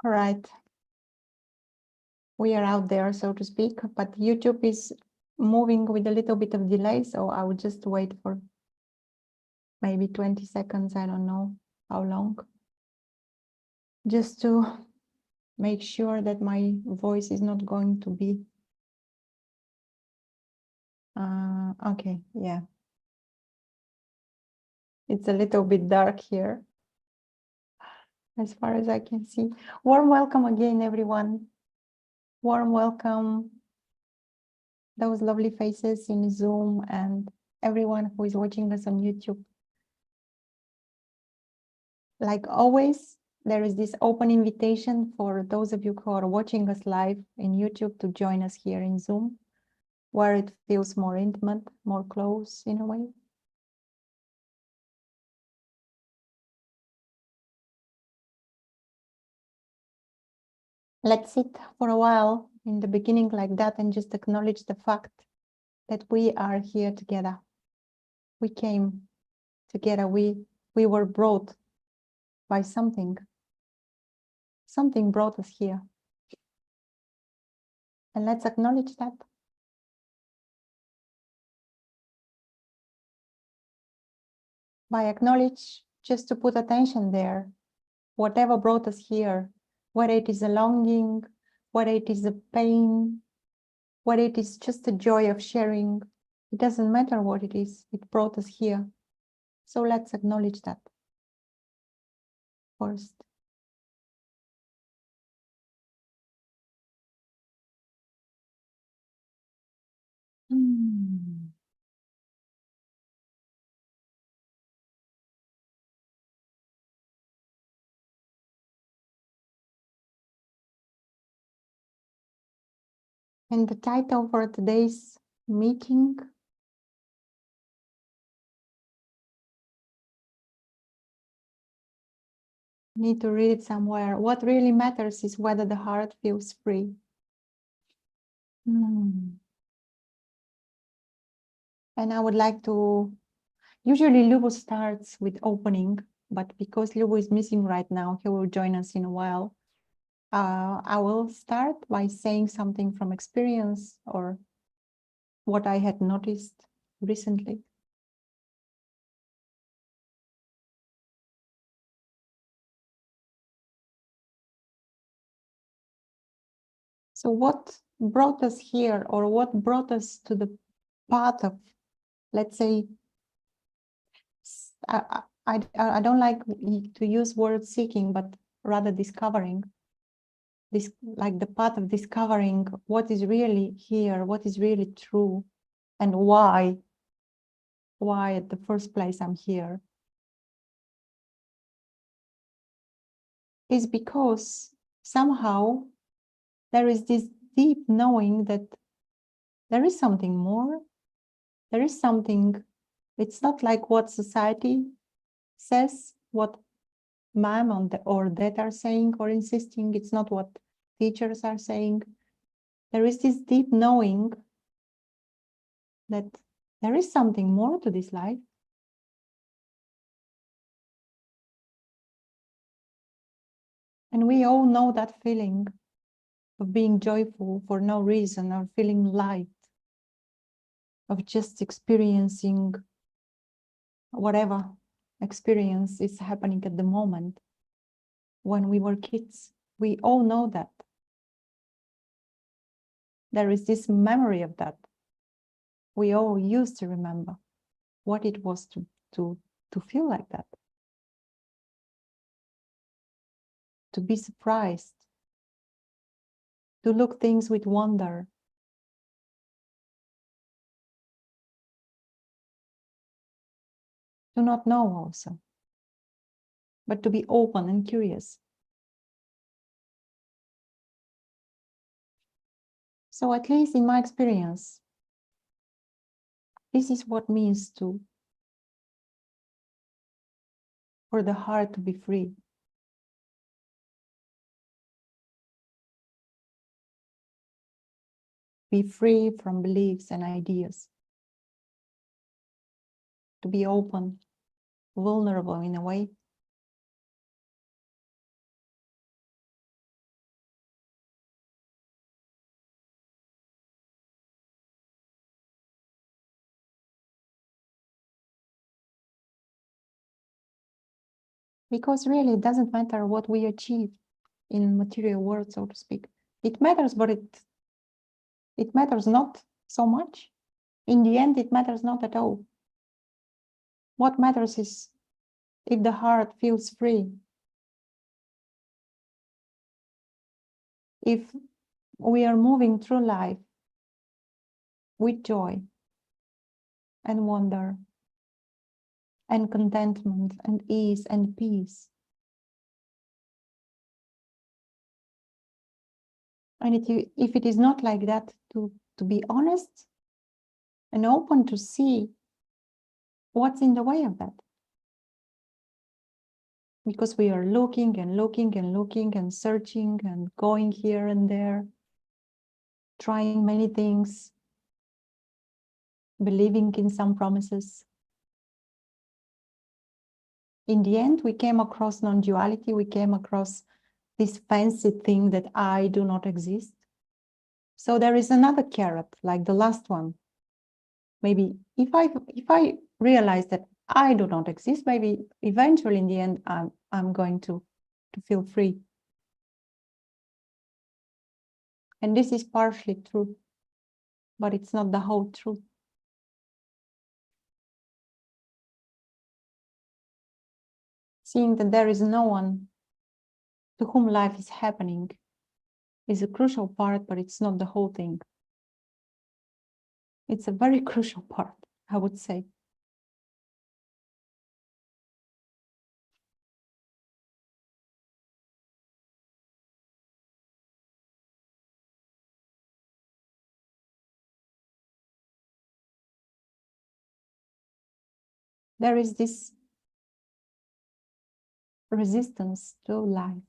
All right. We are out there, so to speak, but YouTube is moving with a little bit of delay, so I will just wait for maybe 20 seconds. I don't know how long. Just to make sure that my voice is not going to be... okay, yeah. It's a little bit dark here, as far as I can see. Warm welcome again, everyone. Warm welcome, those lovely faces in Zoom and everyone who is watching us on YouTube. Like always, there is this open invitation for those of you who are watching us live in YouTube to join us here in Zoom, where it feels more intimate, more close in a way. Let's sit for a while in the beginning like that and just acknowledge the fact that we are here together. We came together. We were brought by something. Something brought us here. And let's acknowledge that. By acknowledge, just to put attention there, whatever brought us here, whether it is a longing, whether it is a pain, whether it is just a joy of sharing, it doesn't matter what it is, it brought us here. So let's acknowledge that first. And the title for today's meeting, need to read it somewhere. What really matters is whether the heart feels free. And I would like to, usually Lubo starts with opening, but because Lubo is missing right now, he will join us in a while. I will start by saying something from experience or what I had noticed recently. So what brought us here, or what brought us to the path of, let's say, I don't like to use word seeking, but rather discovering. This, like the path of discovering what is really here, what is really true, and why at the first place I'm here, is because somehow there is this deep knowing that there is something more, there is something. It's not like what society says, what mom or dad are saying or insisting. It's not what teachers are saying. There is this deep knowing that there is something more to this life. And we all know that feeling of being joyful for no reason, or feeling light, of just experiencing whatever experience is happening at the moment. When we were kids, we all know that. There is this memory of that. We all used to remember what it was to feel like that. To be surprised. To look things with wonder. To not know also. But to be open and curious. So at least in my experience, this is what means for the heart to be free. Be free from beliefs and ideas. To be open, vulnerable in a way. Because really, it doesn't matter what we achieve in material world, so to speak. It matters, but it matters not so much. In the end, it matters not at all. What matters is if the heart feels free, if we are moving through life with joy and wonder and contentment and ease and peace. And if it is not like that, to be honest and open to see what's in the way of that. Because we are looking and looking and looking and searching and going here and there, trying many things, believing in some promises. In the end, we came across non-duality, we came across this fancy thing that I do not exist. So there is another carrot, like the last one. Maybe if I realize that I do not exist, maybe eventually in the end I'm going to feel free. And this is partially true, but it's not the whole truth. Seeing that there is no one to whom life is happening is a crucial part, but it's not the whole thing. It's a very crucial part, I would say. There is this resistance to life.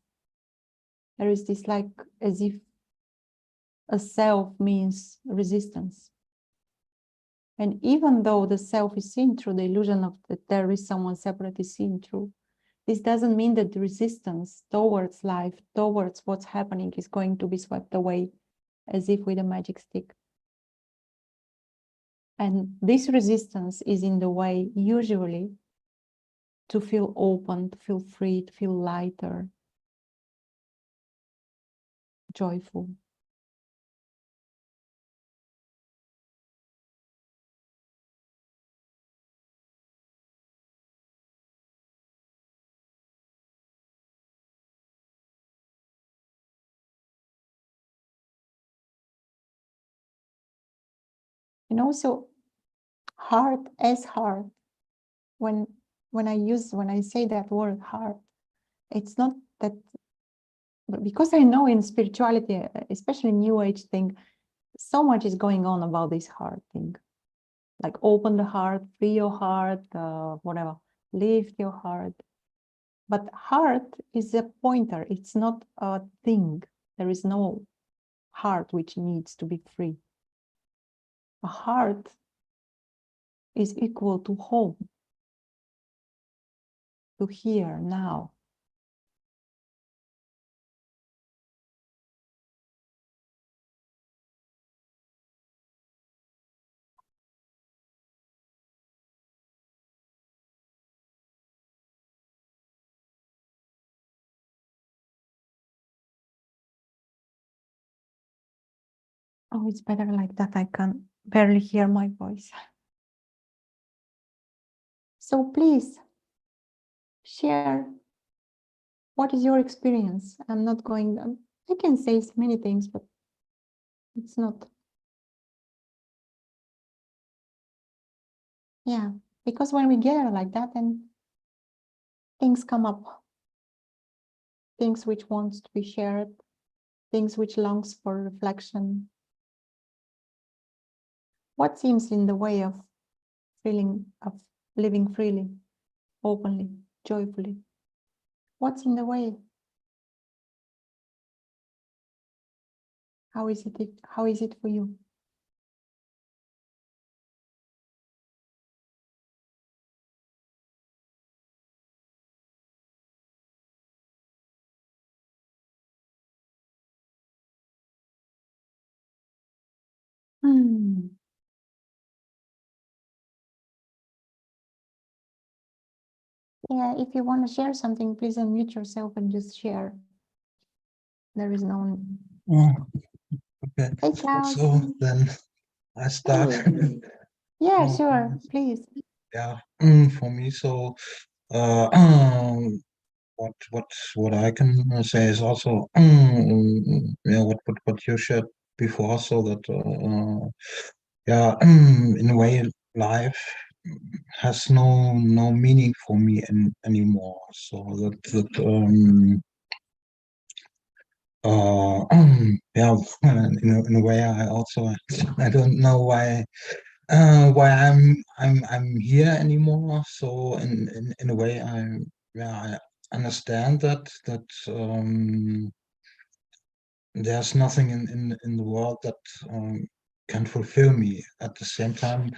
There is this, like, as if a self means resistance. And even though the self is seen through the illusion of that there is someone separate is seen through, this doesn't mean that the resistance towards life, towards what's happening, is going to be swept away as if with a magic stick. And this resistance is in the way, usually, to feel open, to feel free, to feel lighter, joyful. And also, heart as heart. When I say that word heart, it's not that, because I know in spirituality, especially New Age thing, so much is going on about this heart thing. Like open the heart, free your heart, whatever, lift your heart. But heart is a pointer, it's not a thing. There is no heart which needs to be free. A heart is equal to home, to here, now. Oh, it's better like that. I can barely hear my voice. So please share what is your experience. I'm not going, I can say many things, but it's not. Yeah, because when we gather like that, then things come up. Things which wants to be shared, things which longs for reflection. What seems in the way of living freely, openly, joyfully? What's in the way? How is it for you? Hmm. Yeah, if you want to share something, please unmute yourself and just share. There is no. Oh, okay. Hey, Klaus. So then I start. Hey. Yeah, Oh, sure, please. yeah, for me, so what I can say is also yeah, what you shared before, so that yeah, in a way, life has no meaning for me anymore. So yeah, in a way, I also I don't know why I'm here anymore. So in a way, I understand that there's nothing in the world that can fulfill me. At the same time,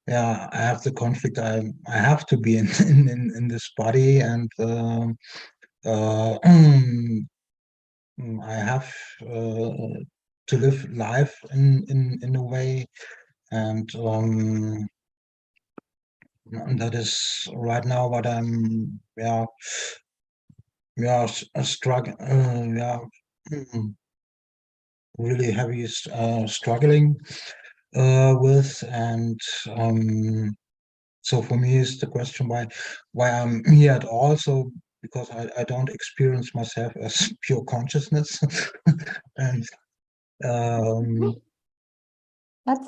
yeah, I have the conflict. I have to be in this body, and I have to live life in a way, and that is right now what I'm struggling really heavy struggling with. And so for me is the question why I'm here at all. So because I don't experience myself as pure consciousness. And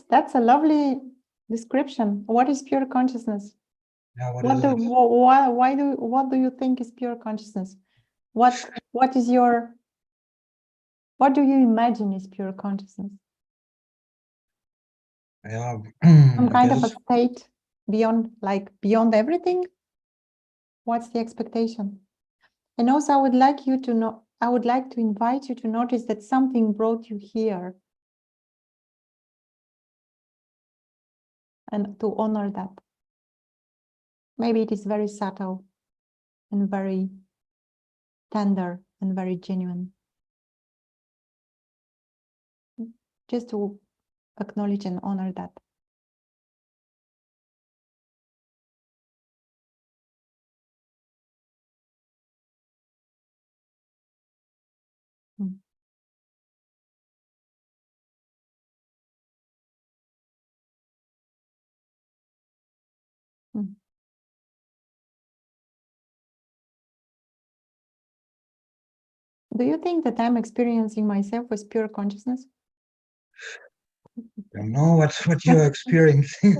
That's a lovely description. What is pure consciousness? yeah, what What is do it? what do you think is pure consciousness? What is your what do you imagine is pure consciousness? Yeah, Some I kind of a guess state beyond everything? What's the expectation? And also I would like you to know, I would like to invite you to notice that something brought you here and to honor that. Maybe it is very subtle and very tender and very genuine. Just to acknowledge and honor that. Mm. Mm. Do you think that I'm experiencing myself as pure consciousness? I don't know what you're experiencing,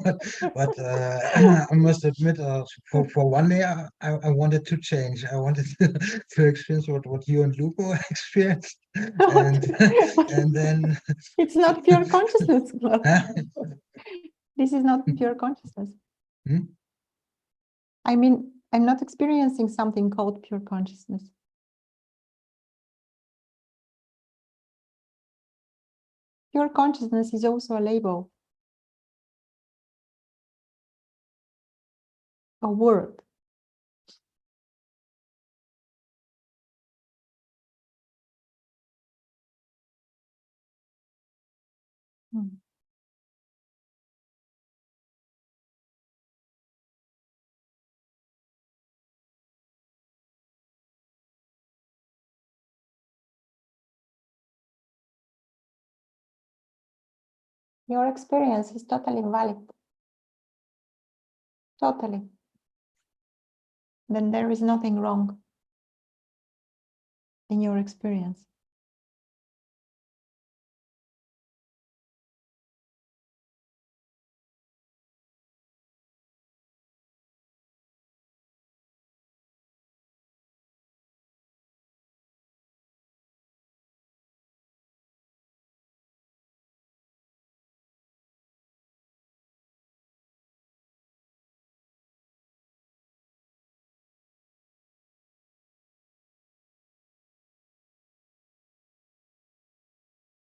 but I must admit, for one day, I wanted to change. I wanted to experience what you and Lupo experienced, and and then It's not pure consciousness. huh? This is not pure consciousness. Hmm? I mean, I'm not experiencing something called pure consciousness. Pure consciousness is also a label, a word. Mm. Your experience is totally valid. Totally. Then there is nothing wrong in your experience.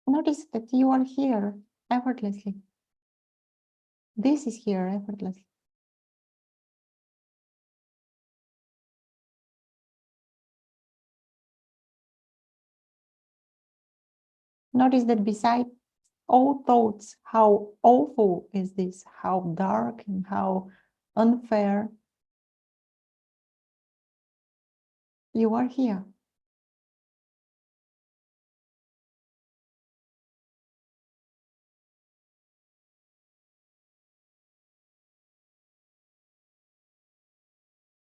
Notice that you are here effortlessly. This is here effortlessly. Notice that beside all thoughts, how awful is this, how dark and how unfair, You are here.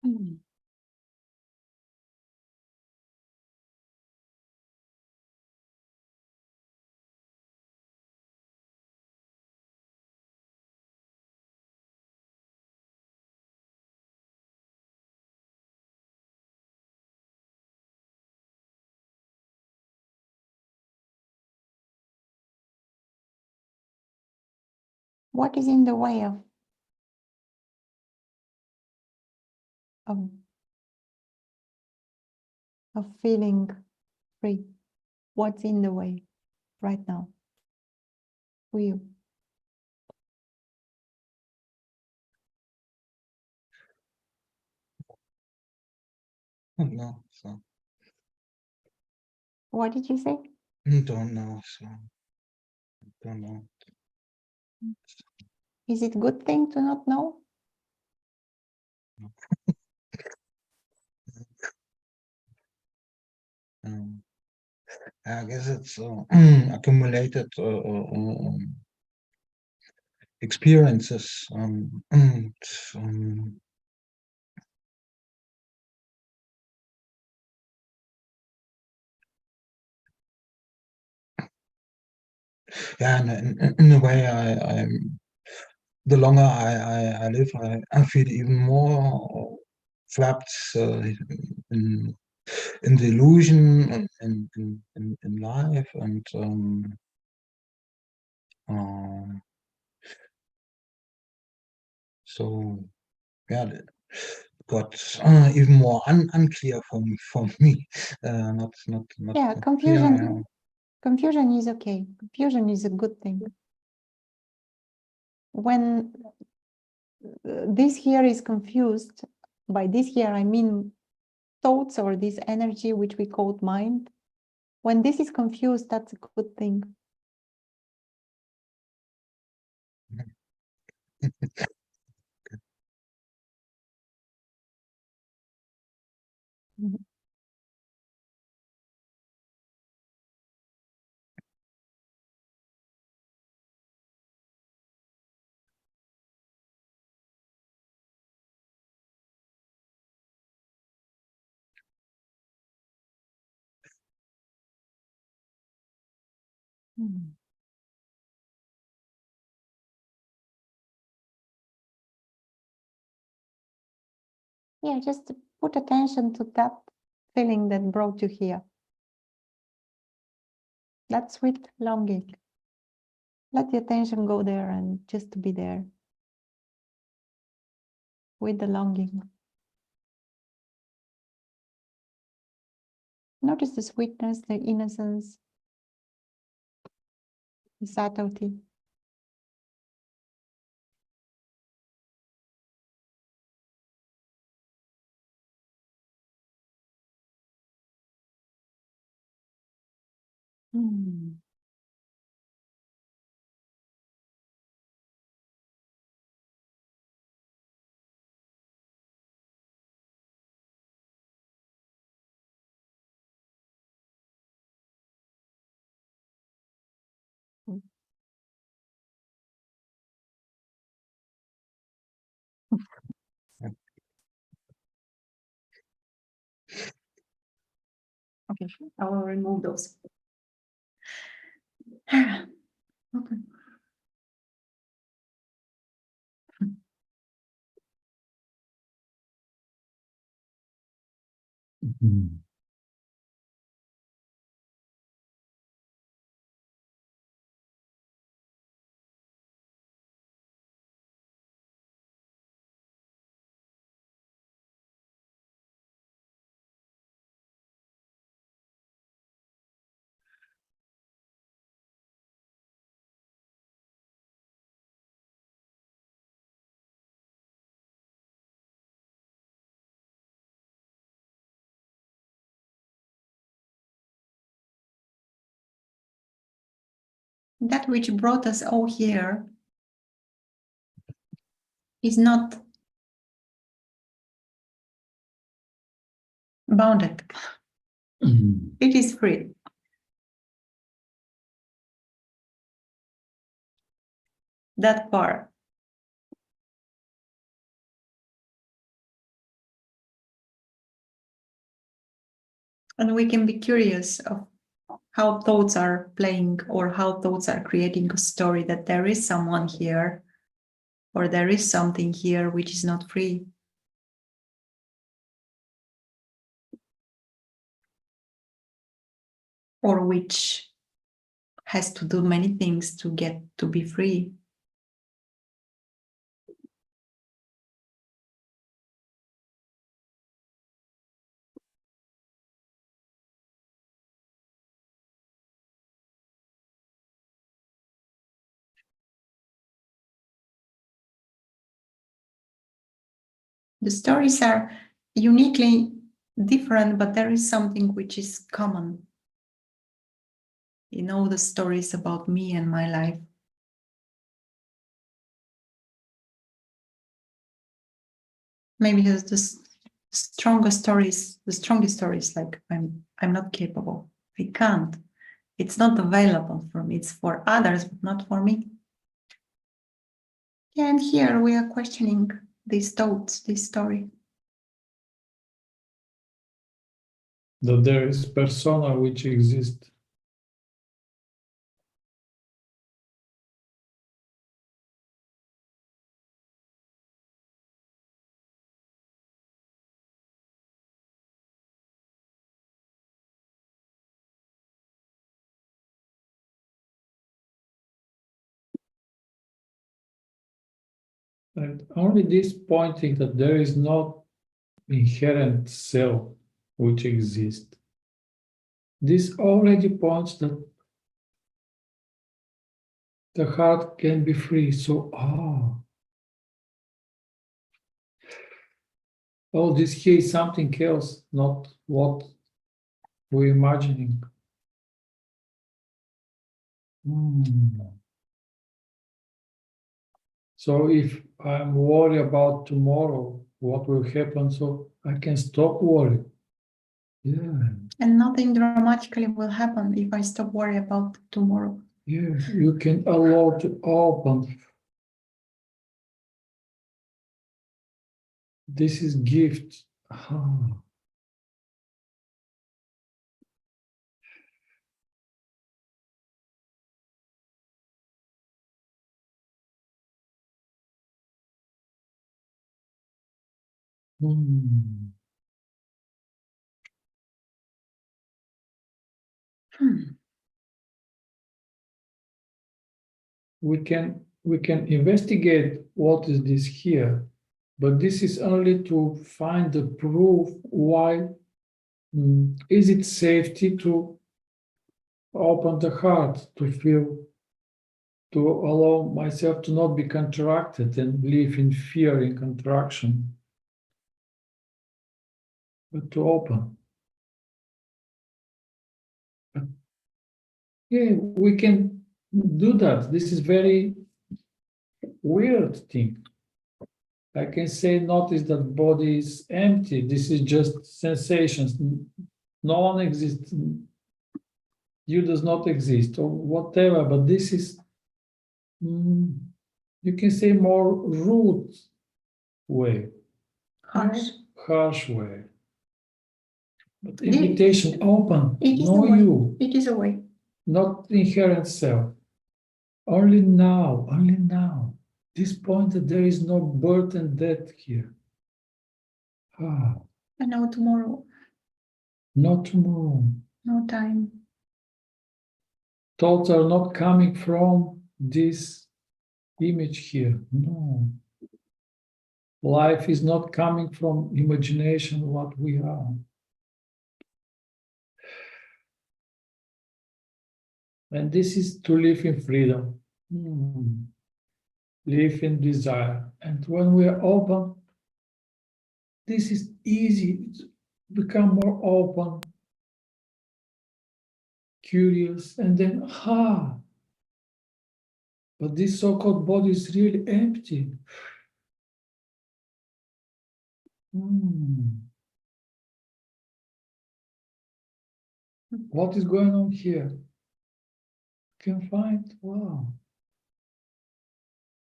Hmm. What is in the way of, of feeling free? What's in the way right now for you? No, so What did you say? don't know, so don't know. Is it a good thing to not know? I guess it's accumulated experiences. Yeah, in a way, the longer I live, I feel even more trapped in in the illusion and in life, and um, so yeah, it got even more unclear for me. Not Yeah, clear. confusion is okay. Confusion is a good thing. When this here is confused, by this here I mean thoughts or this energy which we call mind. When this is confused, that's a good thing. Mhm. Mhm. Yeah, just put attention to that feeling that brought you here. That sweet longing. Let the attention go there and just to be there with the longing. Notice the sweetness, the innocence, the subtlety. Mm. Mm. Okay, I will remove those. Okay. Mhm. That which brought us all here is not bounded. It is free. That far. And we can be curious of how thoughts are playing or how thoughts are creating a story that there is someone here or there is something here which is not free. Or which has to do many things to get to be free. The stories are uniquely different, but there is something which is common. You know, the stories about me and my life. Maybe the strongest stories like I'm not capable. I can't. It's not available for me. It's for others, but not for me. And here we are questioning these thoughts, this story. That there is persona which exists. And only this pointing that there is no inherent self which exists. This already points that the heart can be free. So, oh, this here is something else, not what we're imagining. So if I'm worried about tomorrow, what will happen, so I can stop worrying. Yeah. And nothing dramatically will happen if I stop worrying about tomorrow. Yeah, you can allow to open. This is gift. Hmm. We can investigate what is this here, but this is only to find the proof why is it safety to open the heart, to feel, to allow myself to not be contracted and live in fear in contraction, but to open. Yeah, we can do that. This is very weird thing. I can say, notice that body is empty. This is just sensations. No one exists. You does not exist or whatever, but this is, you can say, more rude way. Harsh way. But invitation, open, know you. It is a way. Not inherent self. Only now, only now. This point that there is no birth and death here. And no tomorrow. Not tomorrow. No time. Thoughts are not coming from this image here. No. Life is not coming from imagination, what we are. And this is to live in freedom. Live in desire. And when we are open, this is easy to become more open, curious, and then, but this so-called body is really empty. What is going on here? Can find, wow.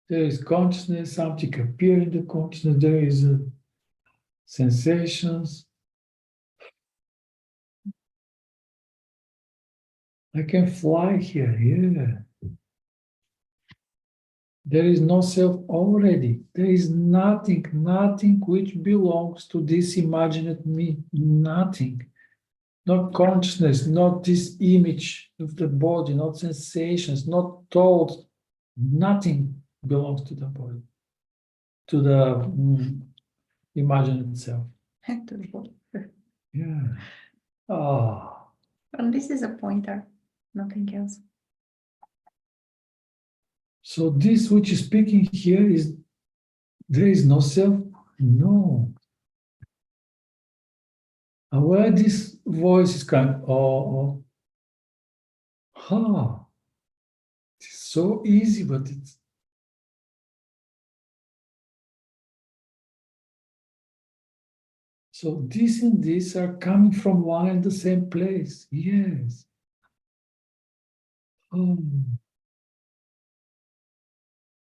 There is consciousness, something appear in the consciousness, there is sensations. I can fly here, yeah. There is no self already. There is nothing which belongs to this imagined me, nothing. Not consciousness, not this image of the body, not sensations, not thoughts, nothing belongs to the body, to the imagined self. Yeah. Oh. And this is a pointer, nothing else. So this which is speaking here is, there is no self? No. And where this voice is coming, it's so easy, but it's so this and this are coming from one and the same place. Yes.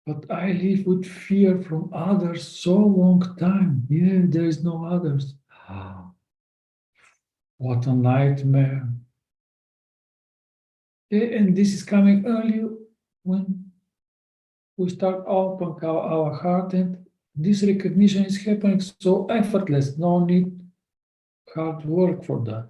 But I live with fear from others so long time. Yeah, there is no others. What a nightmare. Yeah, and this is coming early when we start open our heart, and this recognition is happening so effortless. No need hard work for that.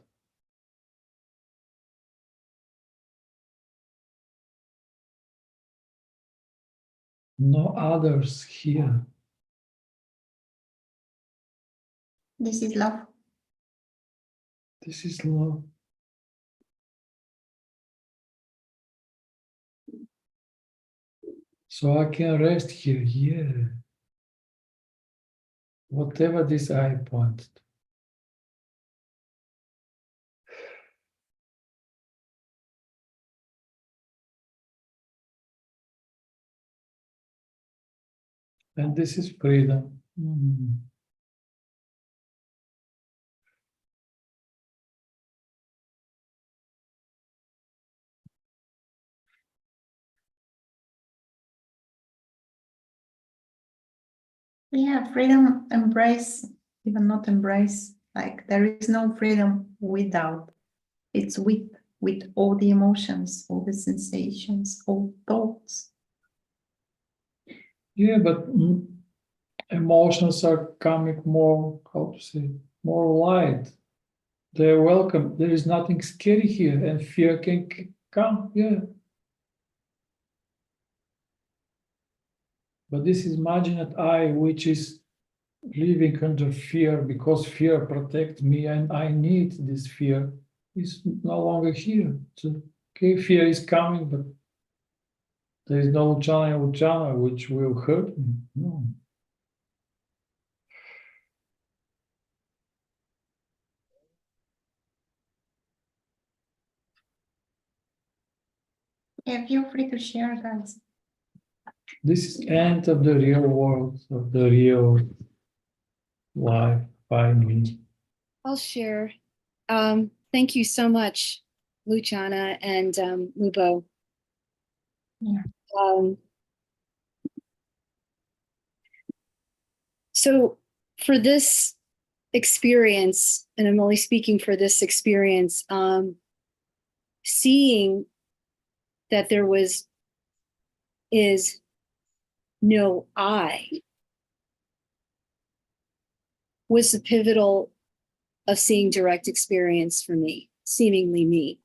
No others here. This is love. This is love. So I can rest here, yeah. Whatever this eye points to. And this is freedom. Yeah, freedom, embrace, even not embrace, like there is no freedom without. It's with all the emotions, all the sensations, all thoughts. Yeah, but emotions are coming more, how to say, more light. They're welcome. There is nothing scary here, and fear can come, yeah. But this is imagined I, which is living under fear because fear protects me and I need this fear, is no longer here. So, okay, fear is coming, but there is no Uchana which will hurt me. No. Yeah, feel free to share, guys. This is end of the real world, of the real life by me. I'll share. Thank you so much, Luciana and Lubo. Yeah. So for this experience, and I'm only speaking for this experience, seeing that there is no I was the pivotal of seeing direct experience for me, seemingly me.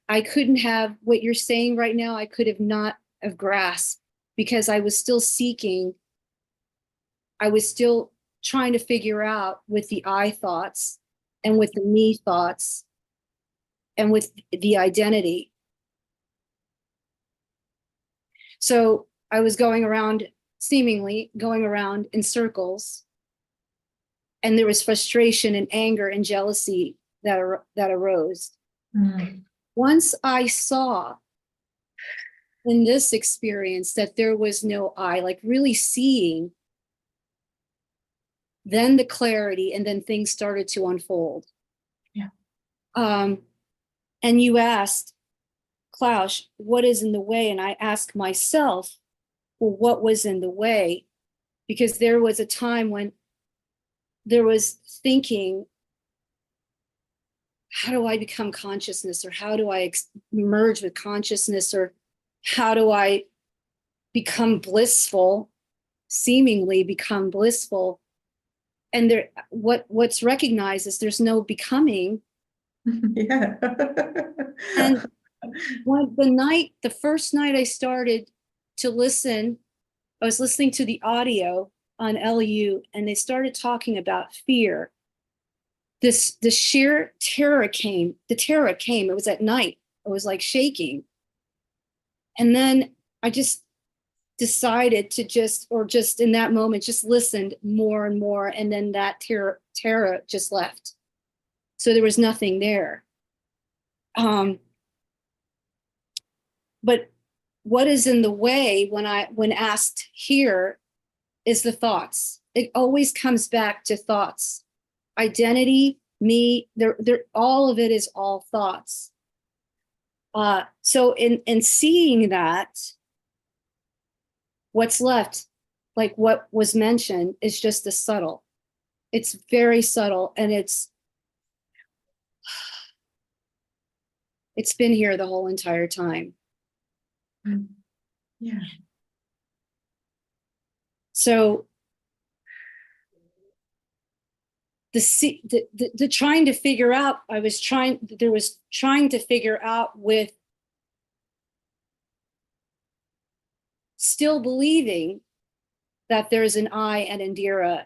I couldn't have what you're saying right now. I could have not have grasped because I was still seeking. I was still trying to figure out with the I thoughts and with the me thoughts and with the identity. So I was seemingly going around in circles, and there was frustration and anger and jealousy that arose. Once I saw in this experience that there was no I, like really seeing, then the clarity, and then things started to unfold. Yeah. And you asked, Klaus, what is in the way? And I asked myself, well, what was in the way? Because there was a time when there was thinking, how do I become consciousness? Or how do I merge with consciousness? Or how do I become blissful, seemingly become blissful? And there, what's recognized is there's no becoming. Yeah. And the first night I started to listen, I was listening to the audio on LU, and they started talking about fear. The sheer terror came. The terror came. It was at night. It was like shaking. And then I just decided to just in that moment, just listened more and more. And then that terror just left. So there was nothing there. But what is in the way when asked here is the thoughts. It always comes back to thoughts. Identity, me, all of it is all thoughts. So in seeing that, what's left, like what was mentioned, is just the subtle. It's very subtle, and it's been here the whole entire time. Yeah. So the trying to figure out, there was trying to figure out with still believing that there's an I and Indira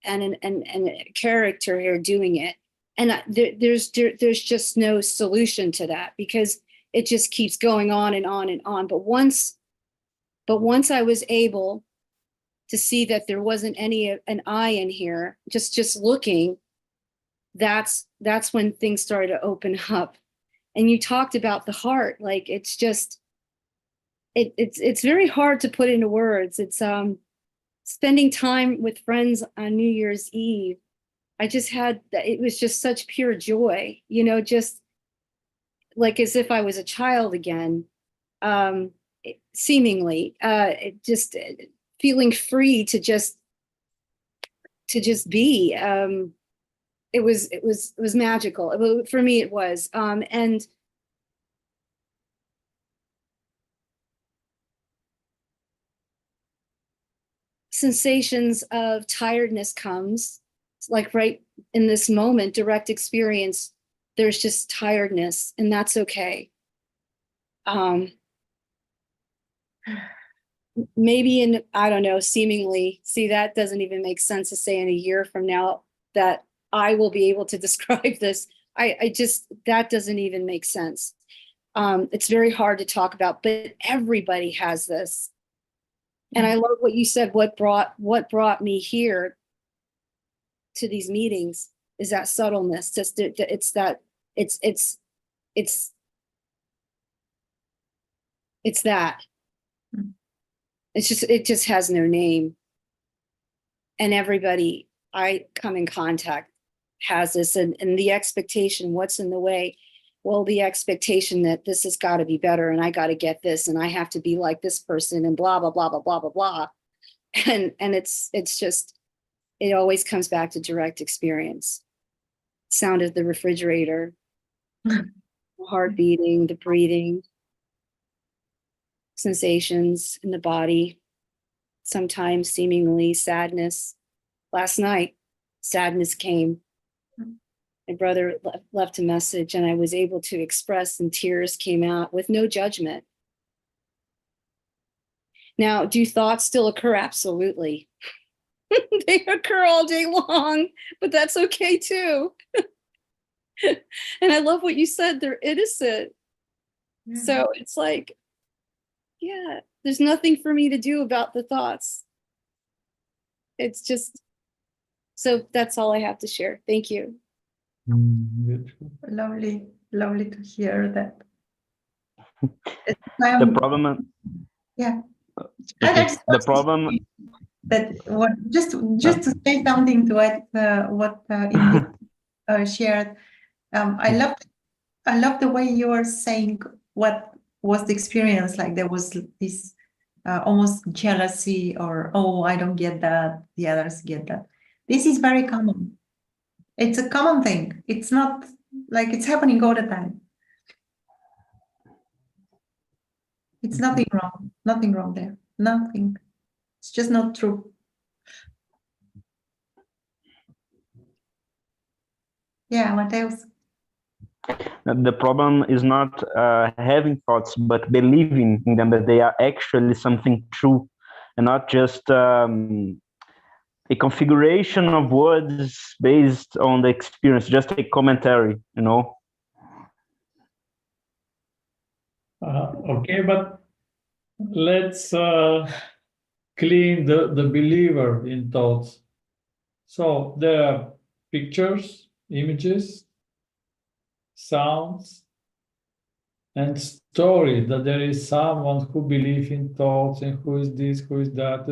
and a character here doing it. And there's just no solution to that, because it just keeps going on and on and on. But once I was able to see that there wasn't an I in here, just looking, that's when things started to open up. And you talked about the heart, like it's just, it's very hard to put into words. It's spending time with friends on New Year's Eve. It was just such pure joy, just like as if I was a child again, seemingly, feeling free to just be. It was magical. For me, it was. And sensations of tiredness comes, like right in this moment, direct experience, there's just tiredness, and that's okay. Maybe I don't know, seemingly, see, that doesn't even make sense to say in a year from now that I will be able to describe this. That doesn't even make sense. It's very hard to talk about, but everybody has this. And I love what you said, what brought me here to these meetings is that subtleness. It's that. It just has no name. And everybody I come in contact has this, and the expectation, what's in the way? Well, the expectation that this has got to be better, and I got to get this, and I have to be like this person, and blah, blah, blah, blah, blah, blah, blah. And it's just, it always comes back to direct experience. Sound of the refrigerator, the heart beating, the breathing, sensations in the body, sometimes seemingly sadness. Last night, sadness came. My brother left a message, and I was able to express, and tears came out with no judgment. Now, do thoughts still occur? Absolutely. They occur all day long, but that's okay too. And I love what you said, they're innocent. Yeah. So it's like, yeah, there's nothing for me to do about the thoughts. It's just, so that's all I have to share. Thank you. Lovely to hear that. The problem, yeah. the problem that just to say something to what Ingrid shared. I love the way you are saying what was the experience. Like there was this almost jealousy or, oh, I don't get that, the others get that. This is very common. It's a common thing. It's not like it's happening all the time. It's nothing wrong there. Nothing. It's just not true. Yeah, what else? The problem is not having thoughts, but believing in them that they are actually something true, and not just a configuration of words based on the experience, just a commentary, you know. Okay, but let's clean the believer in thoughts. So there are pictures, images, sounds, and story that there is someone who believes in thoughts and who is this, who is that.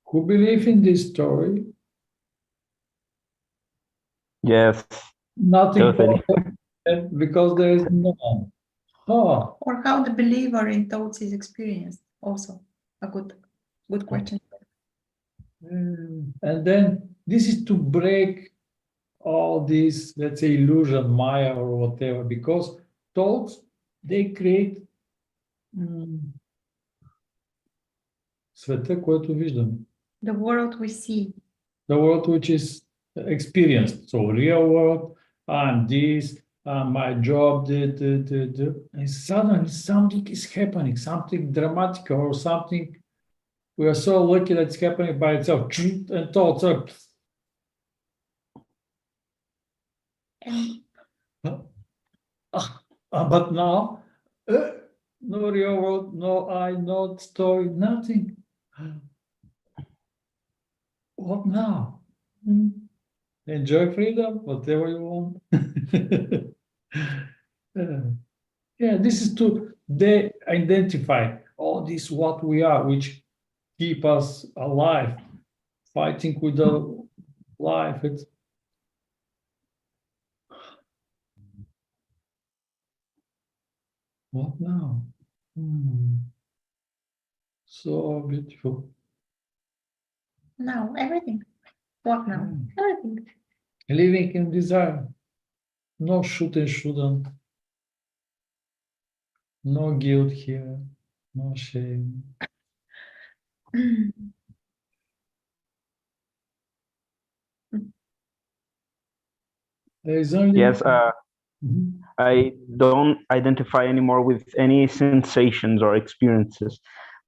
Who believe in this story? Yes, Nothing totally. because there is none. Oh, Or how the believer in thoughts is experienced. Also a good question. and then this is to break all this, let's say, illusion, Maya or whatever, because thoughts, they create света, което виждаме. The world we see. The world which is experienced. So real world, I'm this, my job, and suddenly something is happening, something dramatic or something. We are so lucky that it's happening by itself, and thoughts are. But now, no real world, no I, no story, nothing. What now? Enjoy freedom, whatever you want. Yeah, this is to identify all this what we are, which keep us alive, fighting with the life. It's what now? So beautiful. Now, everything. What now? Everything. Living in desire. No should and shouldn't. No guilt here. No shame. There is only. Yes, I don't identify anymore with any sensations or experiences,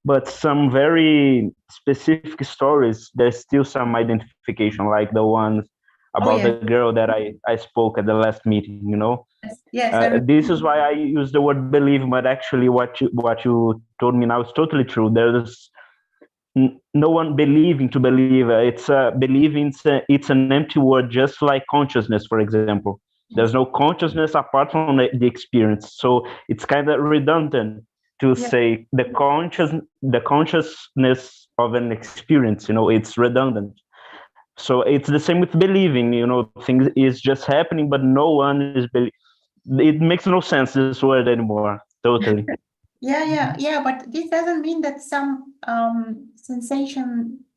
but some very specific stories, there's still some identification, like the ones about yeah. the girl that I spoke at the last meeting, you know. Yes. This is why I use the word believe, but actually what you told me now is totally true. There's no one believing to believe. It's believing. It's an empty word, just like consciousness, for example. There's no consciousness apart from the experience, so it's kind of redundant to say the consciousness of an experience. You know, it's redundant. So it's the same with believing. You know, things is just happening, but no one is it makes no sense, this word, anymore. Totally. Yeah, but this doesn't mean that some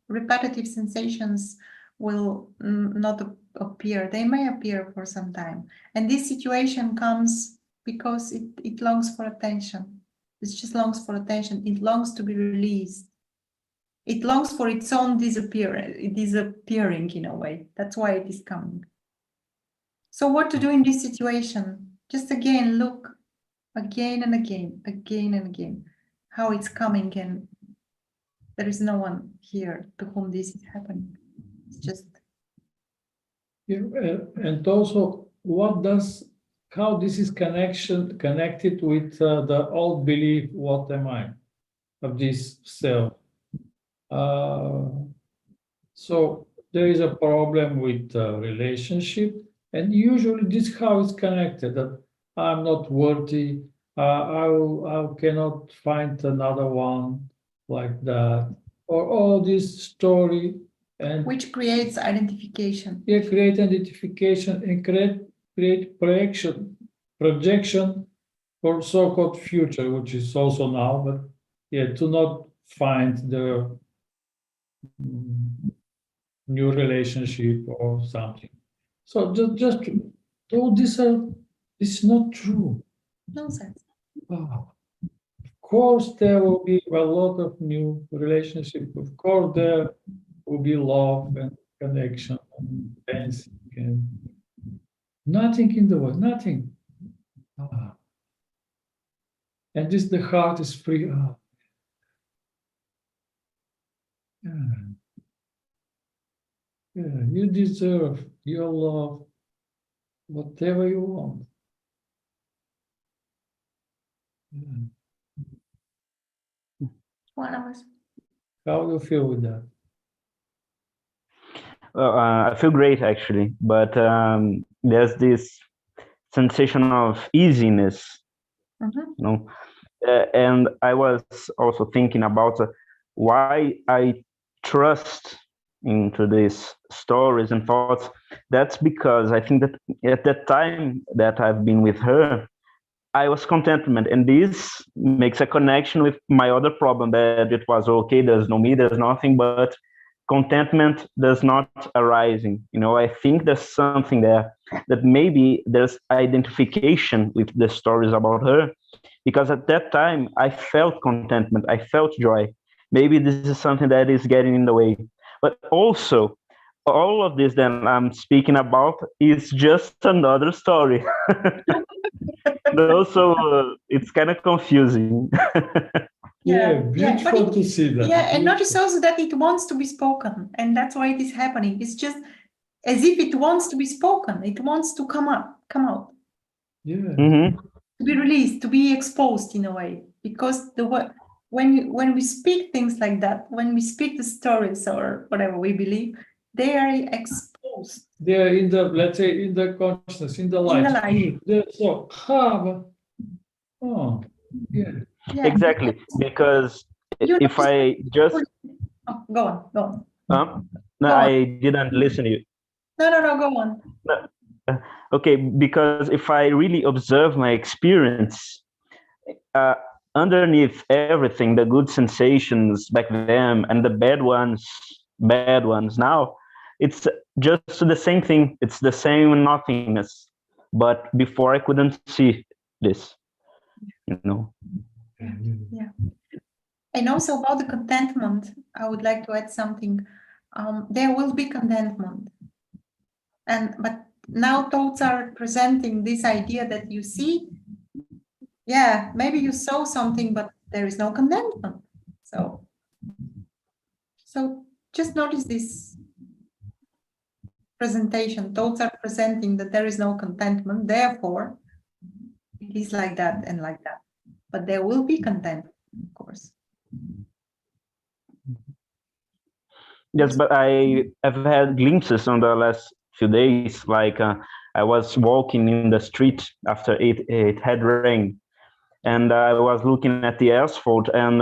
repetitive sensations will not appear. They may appear for some time, and this situation comes because it longs for attention. It just longs for attention. It longs to be released. It longs for its own disappearing in a way. That's why it is coming. So what to do in this situation? Just again, look again and again, how it's coming, and there is no one here to whom this is happening. It's just. And also, how this is connected with the old belief, what am I, of this self. So there is a problem with relationship, and usually this how it's connected, that I'm not worthy, I cannot find another one like that, or all this story And Which creates identification. yeah, create identification and create projection for so-called future, which is also now, but yeah, to not find the new relationship or something. So just all this is not true. Nonsense. Oh, of course, there will be a lot of new relationships. Of course, there will be love and connection and dancing and nothing in the world, nothing. Ah. And this, the heart is free. Ah. Yeah. Yeah, you deserve your love, whatever you want. Yeah. One of us. How do you feel with that? I feel great actually, but there's this sensation of easiness, Mhm. you know. And I was also thinking about why I trust into these stories and thoughts. That's because I think that at that time that I've been with her, I was contentment, and this makes a connection with my other problem that it was okay. There's no me, there's nothing, but contentment does not arising. You know, I think there's something there that maybe there's identification with the stories about her, because at that time I felt contentment, I felt joy. Maybe this is something that is getting in the way, but also all of this that I'm speaking about is just another story. So it's kind of confusing. Yeah, but beautiful to see that. yeah, and notice Beautiful. also that it wants to be spoken, and that's why it is happening. It's just as if it wants to be spoken. It wants to come out, Yeah. Mhm. to be released, to be exposed in a way. Because when we speak things like that, when we speak the stories or whatever we believe, they are exposed. They're in the, let's say, in the consciousness, in the light. light. They're so, oh, yeah. Yeah. Exactly, because You if know, I just oh, go on. no, Go on. I didn't listen to you. No, go on. Okay, because if I really observe my experience, uh, underneath everything, the good sensations back then and the bad ones now, it's just the same thing. It's the same nothingness. But before I couldn't see this, you know. Yeah. And also about the contentment, I would like to add something. There will be contentment. But now thoughts are presenting this idea that you see, yeah, maybe you saw something, but there is no contentment. So just notice this presentation. Thoughts are presenting that there is no contentment, therefore it is like that and like that. But there will be contentment, of course. Yes, but I have had glimpses on the last few days. Like I was walking in the street after it had rained, and I was looking at the asphalt, and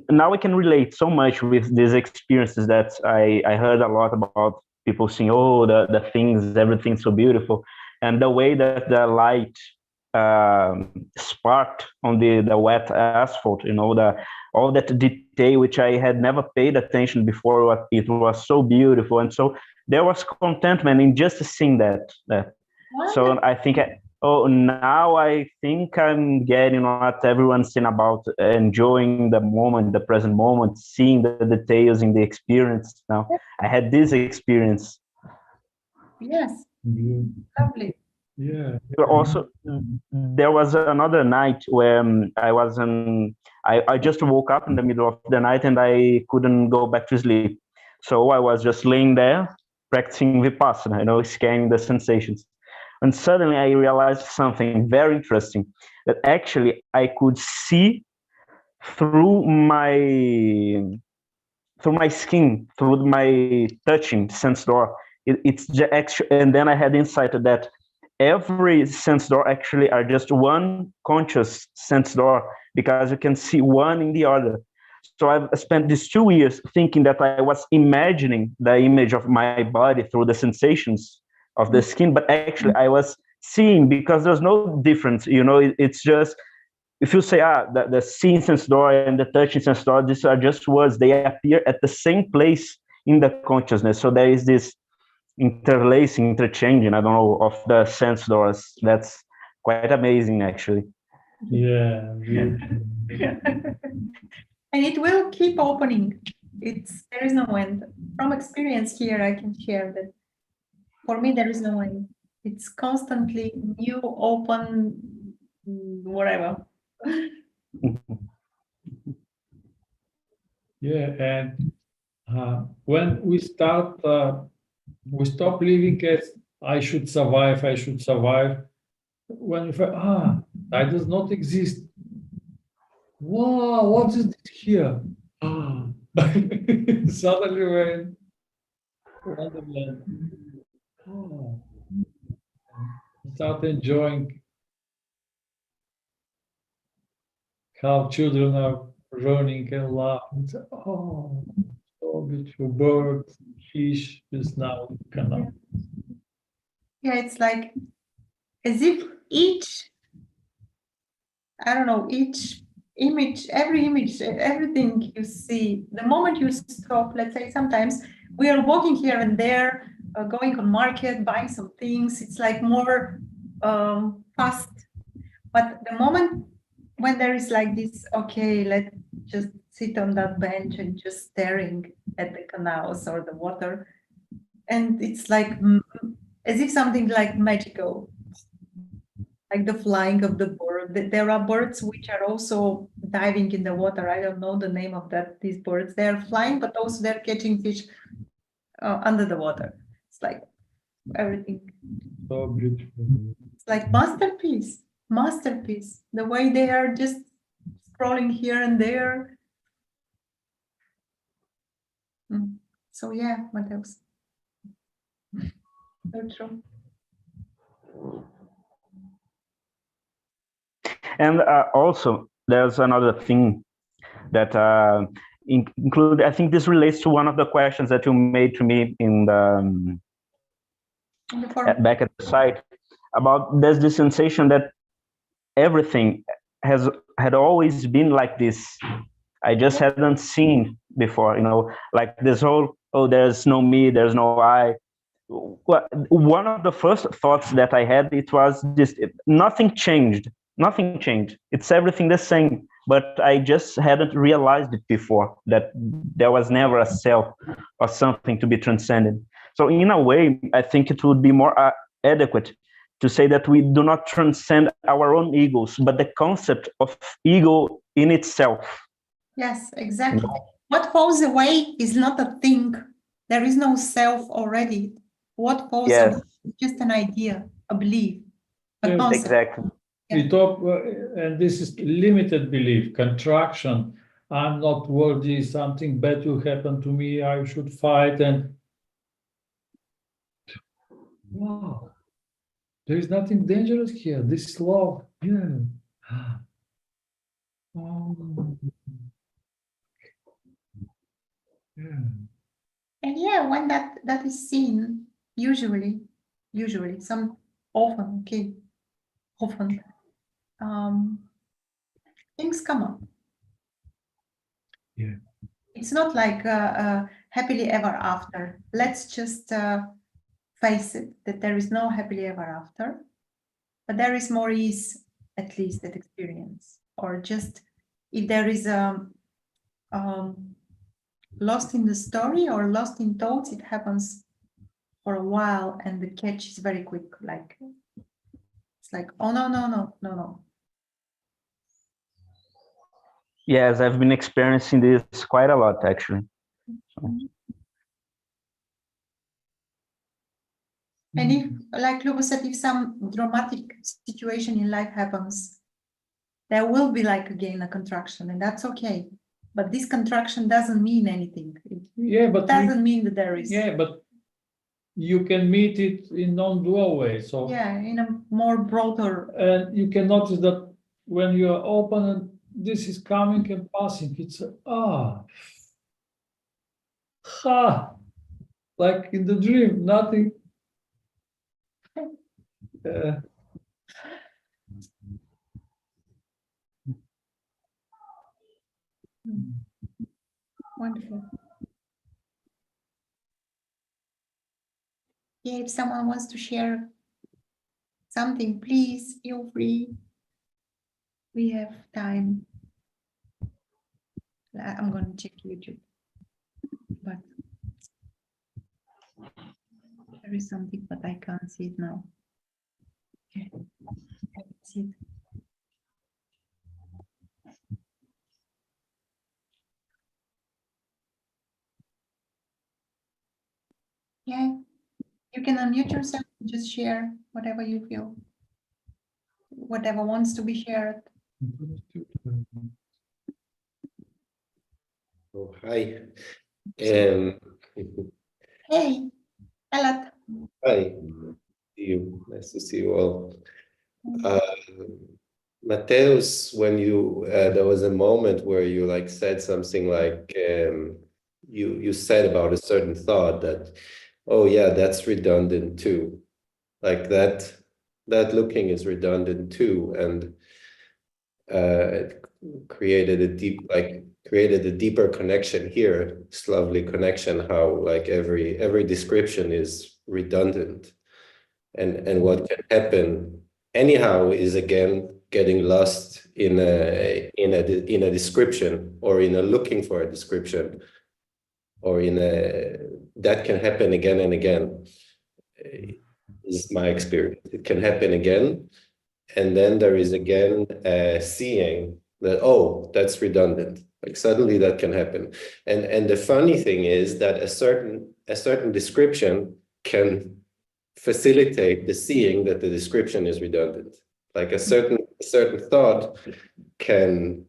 now I can relate so much with these experiences that I heard a lot about people saying, "Oh, the things, everything's so beautiful," and the way that the light sparked on the wet asphalt, you know, all that detail which I had never paid attention before. It was so beautiful, and so there was contentment in just seeing that. So I think now I think I'm getting what everyone's saying about enjoying the moment, the present moment, seeing the details in the experience. Now I had this experience. Yes, lovely. Yeah. Also, there was another night where I just woke up in the middle of the night and I couldn't go back to sleep. So I was just laying there practicing Vipassana, you know, scanning the sensations. And suddenly I realized something very interesting, that actually I could see through my skin, through my touching sense door. It's actually, and then I had insight that every sense door actually are just one conscious sense door, because you can see one in the other. So I've spent these 2 years thinking that I was imagining the image of my body through the sensations of the skin, but actually I was seeing, because there's no difference, it's just, if you say, the seeing sense door and the touching sense door, these are just words, they appear at the same place in the consciousness. So there is this interlacing, interchanging, I don't know, of the sense doors. That's quite amazing, actually. Yeah. And it will keep opening. There is no end. From experience here, I can share that for me, there is no end. It's constantly new, open, whatever. Yeah, and when we stop living as I should survive. When we find, I does not exist. Wow, what is this here? Suddenly when Wonderland. Start enjoying how children are running and laughing. Oh, so beautiful. Birds, fish is now canal. Yeah, it's like as if each image, every image, everything you see, the moment you stop, let's say sometimes we are walking here and there, going on market, buying some things, it's like more fast. But the moment when there is like this, okay, let's just sit on that bench and just staring at the canals or the water. And it's like as if something like magical, like the flying of the bird. There are birds which are also diving in the water. I don't know the name of these birds. They are flying, but also they're catching fish under the water. It's like everything. So beautiful. It's like masterpiece. The way they are just scrolling here and there. So yeah, what else? So true. And also, there's another thing that include. I think this relates to one of the questions that you made to me in the back at the site about. There's this sensation that everything had always been like this. I just hadn't seen before. Like this whole, there's no me, there's no I. Well, one of the first thoughts that I had, it was this: nothing changed. It's everything the same. But I just hadn't realized it before, that there was never a self or something to be transcended. So in a way, I think it would be more adequate to say that we do not transcend our own egos, but the concept of ego in itself. Yes, exactly. What falls away is not a thing. There is no self already. What falls away is just an idea, a belief, a concept. Exactly. We talk, and this is limited belief, contraction. I'm not worthy, something bad will happen to me, I should fight. And wow, there is nothing dangerous here. This is love. Yeah. Oh. Yeah. And yeah, when that is seen, usually, often, things come up. Yeah. It's not like happily ever after. Let's just face it, that there is no happily ever after, but there is more ease, at least at experience, or just if there is lost in the story or lost in thoughts, it happens for a while and the catch is very quick. Like it's like, oh no. Yes, I've been experiencing this quite a lot, actually. And if, like Lubo said, if some dramatic situation in life happens, there will be like again a contraction, and that's okay. But this contraction doesn't mean anything. It doesn't mean that there is. Yeah, but you can meet it in non-dual way. So yeah, in a more broader. And you can notice that when you are open and this is coming and passing. It's ha, like in the dream, nothing. Wonderful. Yeah, if someone wants to share something, please feel free. We have time. I'm going to check YouTube. But there is something, but I can't see it now. Okay. I can see it. Yeah, you can unmute yourself and just share whatever you feel, whatever wants to be shared. Oh, hi. Hey, Elat. Hi. See you. Nice to see you all. Mateus, when you there was a moment where you like said something like you said about a certain thought that, oh yeah, that's redundant too. Like that looking is redundant too, and it created a deeper connection here. This lovely connection, how like every description is redundant, and what can happen anyhow is again getting lost in a description, or in a looking for a description, or in a that can happen again and again. Is my experience. It can happen again, and then there is again seeing that, oh, that's redundant. Like suddenly that can happen, and the funny thing is that a certain description can facilitate the seeing that the description is redundant. Like a certain thought can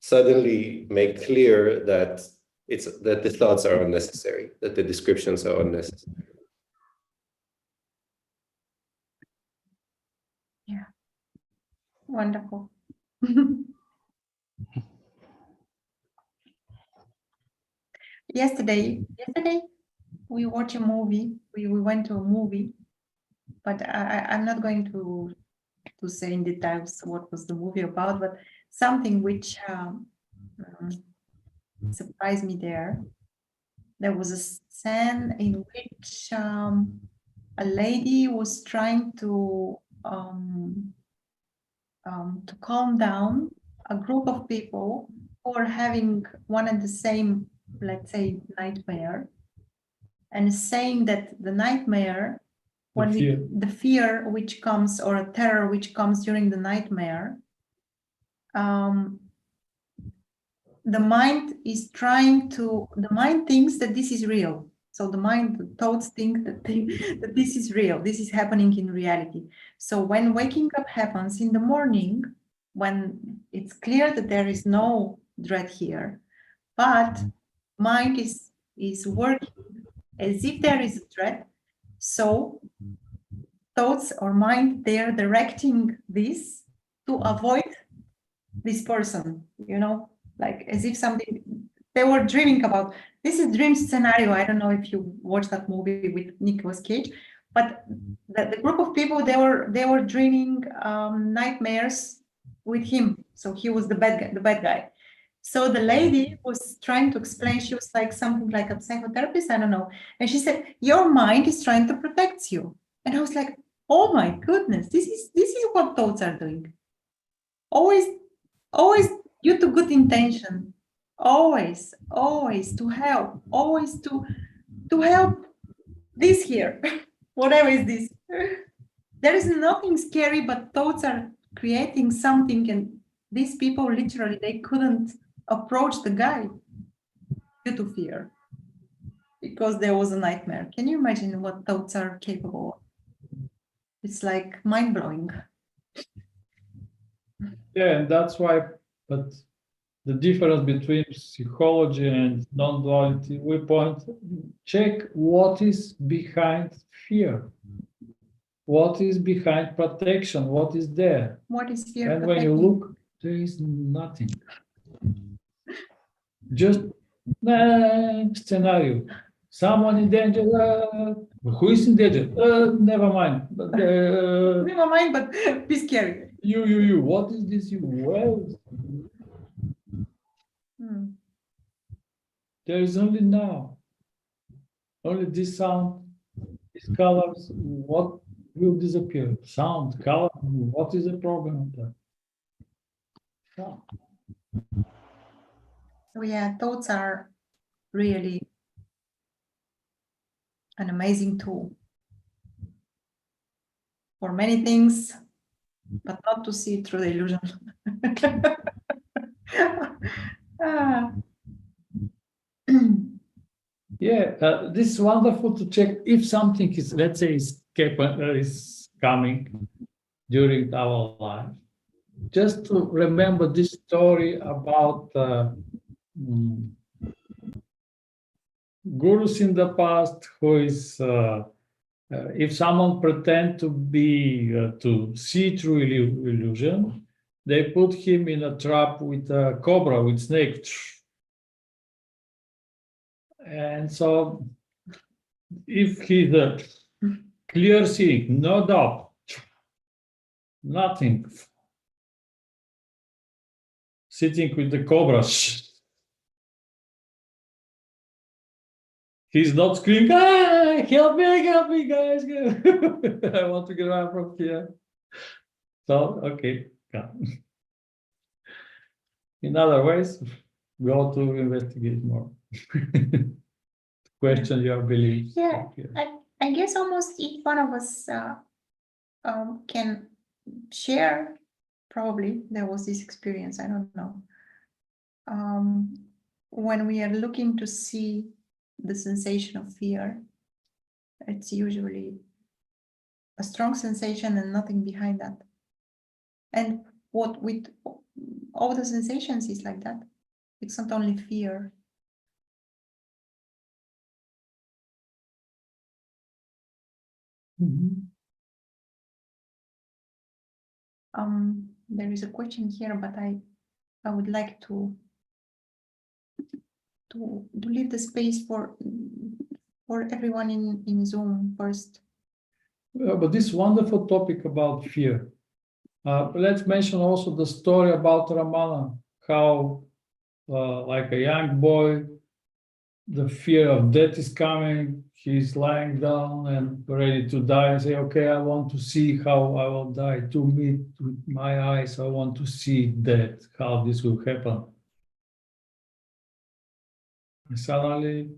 suddenly make clear that that the thoughts are unnecessary, that the descriptions are unnecessary. Yeah, wonderful. Yesterday, we watched a movie. We went to a movie, but I'm not going to say in details what was the movie about, but something which surprised me there. There was a scene in which a lady was trying to calm down a group of people who are having one and the same, let's say, nightmare, and saying that the nightmare, when the fear which comes, or a terror which comes during the nightmare, the mind thinks that this is real. So the thoughts think that this is real, this is happening in reality. So when waking up happens in the morning, when it's clear that there is no dread here, but mind is working as if there is a threat. So thoughts or mind, they are directing this to avoid this person, like as if something they were dreaming about. This is dream scenario. I don't know if you watched that movie with Nicolas Cage, but the group of people, they were dreaming nightmares with him. So he was the bad guy. So the lady was trying to explain, she was like something like a psychotherapist, I don't know. And she said, your mind is trying to protect you. And I was like, oh my goodness, this is what thoughts are doing. Always due to good intention, always to help, always to help this here, whatever is this. There is nothing scary, but thoughts are creating something, and these people literally, they couldn't approach the guy due to fear, because there was a nightmare. Can you imagine what thoughts are capable of? It's like mind-blowing. Yeah, and that's why, but the difference between psychology and non-duality, we check what is behind fear, what is behind protection, what is there. What is fear? And when you look there is nothing. Just scenario. Someone in danger. Who is in danger? Never mind. Never mind, but be scary. You. What is this? You. Well, there is only now. Only this sound, these colors. What will disappear? Sound, color. What is the problem with that? Sound. So yeah, thoughts are really an amazing tool for many things, but not to see through the illusion. Ah. Yeah, this is wonderful to check if something is, let's say, is coming during our life. Just to remember this story about gurus in the past, who is, if someone pretend to be to see through illusion, they put him in a trap with a cobra, with snake. And so, if he's a clear seeing, no doubt, nothing, sitting with the cobras, he's not screaming, ah, help me, guys, I want to get out from here. So, okay, yeah. In other ways, go to investigate more. Question your beliefs. Yeah, I guess almost each one of us can share. Probably there was this experience, I don't know. When we are looking to see the sensation of fear, it's usually a strong sensation and nothing behind that. And what with all the sensations is like that. It's not only fear. There is a question here, but I would like to leave the space for everyone in Zoom first. But this wonderful topic about fear. Let's mention also the story about Ramana, how like a young boy, the fear of death is coming, he's lying down and ready to die, and say, okay, I want to see how I will die, to meet with my eyes, I want to see death, how this will happen. And suddenly,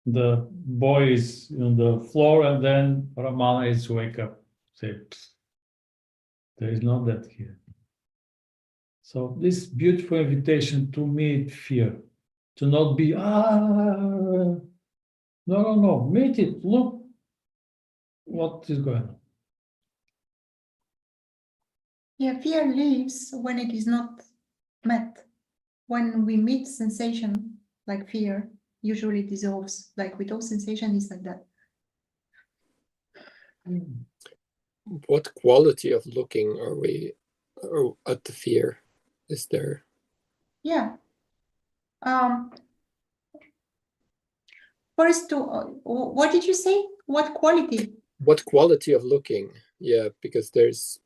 the boy is on the floor, and then Ramana is wake up, say, there is no death here. So this beautiful invitation to meet fear, to not be, no, meet it, look what is going on. Yeah, fear leaves when it is not met. When we meet sensation like fear, usually dissolves. Like with all sensation is like that. What quality of looking are we at the fear? Is there? Yeah. First, what did you say? What quality? What quality of looking? Yeah, because there's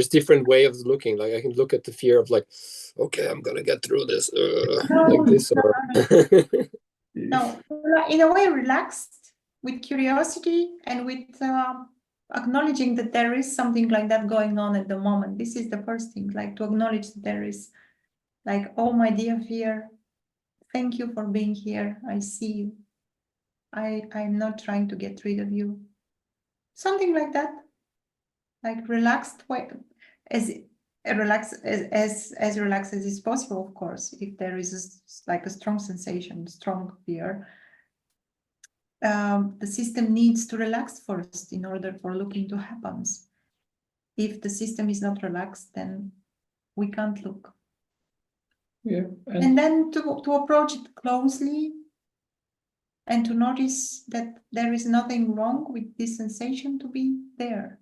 different way of looking. Like I can look at the fear of like, okay, I'm gonna get through this, like this, or No, in a way, relaxed with curiosity and with acknowledging that there is something like that going on at the moment. This is the first thing, like to acknowledge that there is, like, oh, my dear fear, thank you for being here. I see you. I'm not trying to get rid of you. Something like that, like relaxed way, as relaxed as is possible, of course. If there is like a strong sensation, strong fear, the system needs to relax first in order for looking to happen. If the system is not relaxed, then we can't look. Yeah, and then to approach it closely and to notice that there is nothing wrong with this sensation to be there.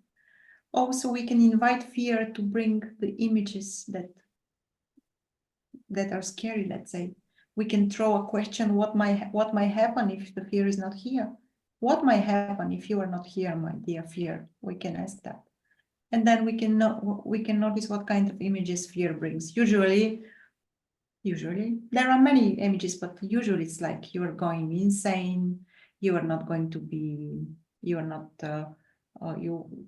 Also, we can invite fear to bring the images that that are scary, let's say. We can throw a question, what might happen if the fear is not here? What might happen if you are not here, my dear fear? We can ask that. And then we can notice what kind of images fear brings. Usually there are many images, but usually it's like you are going insane, you are not going to be, you are not,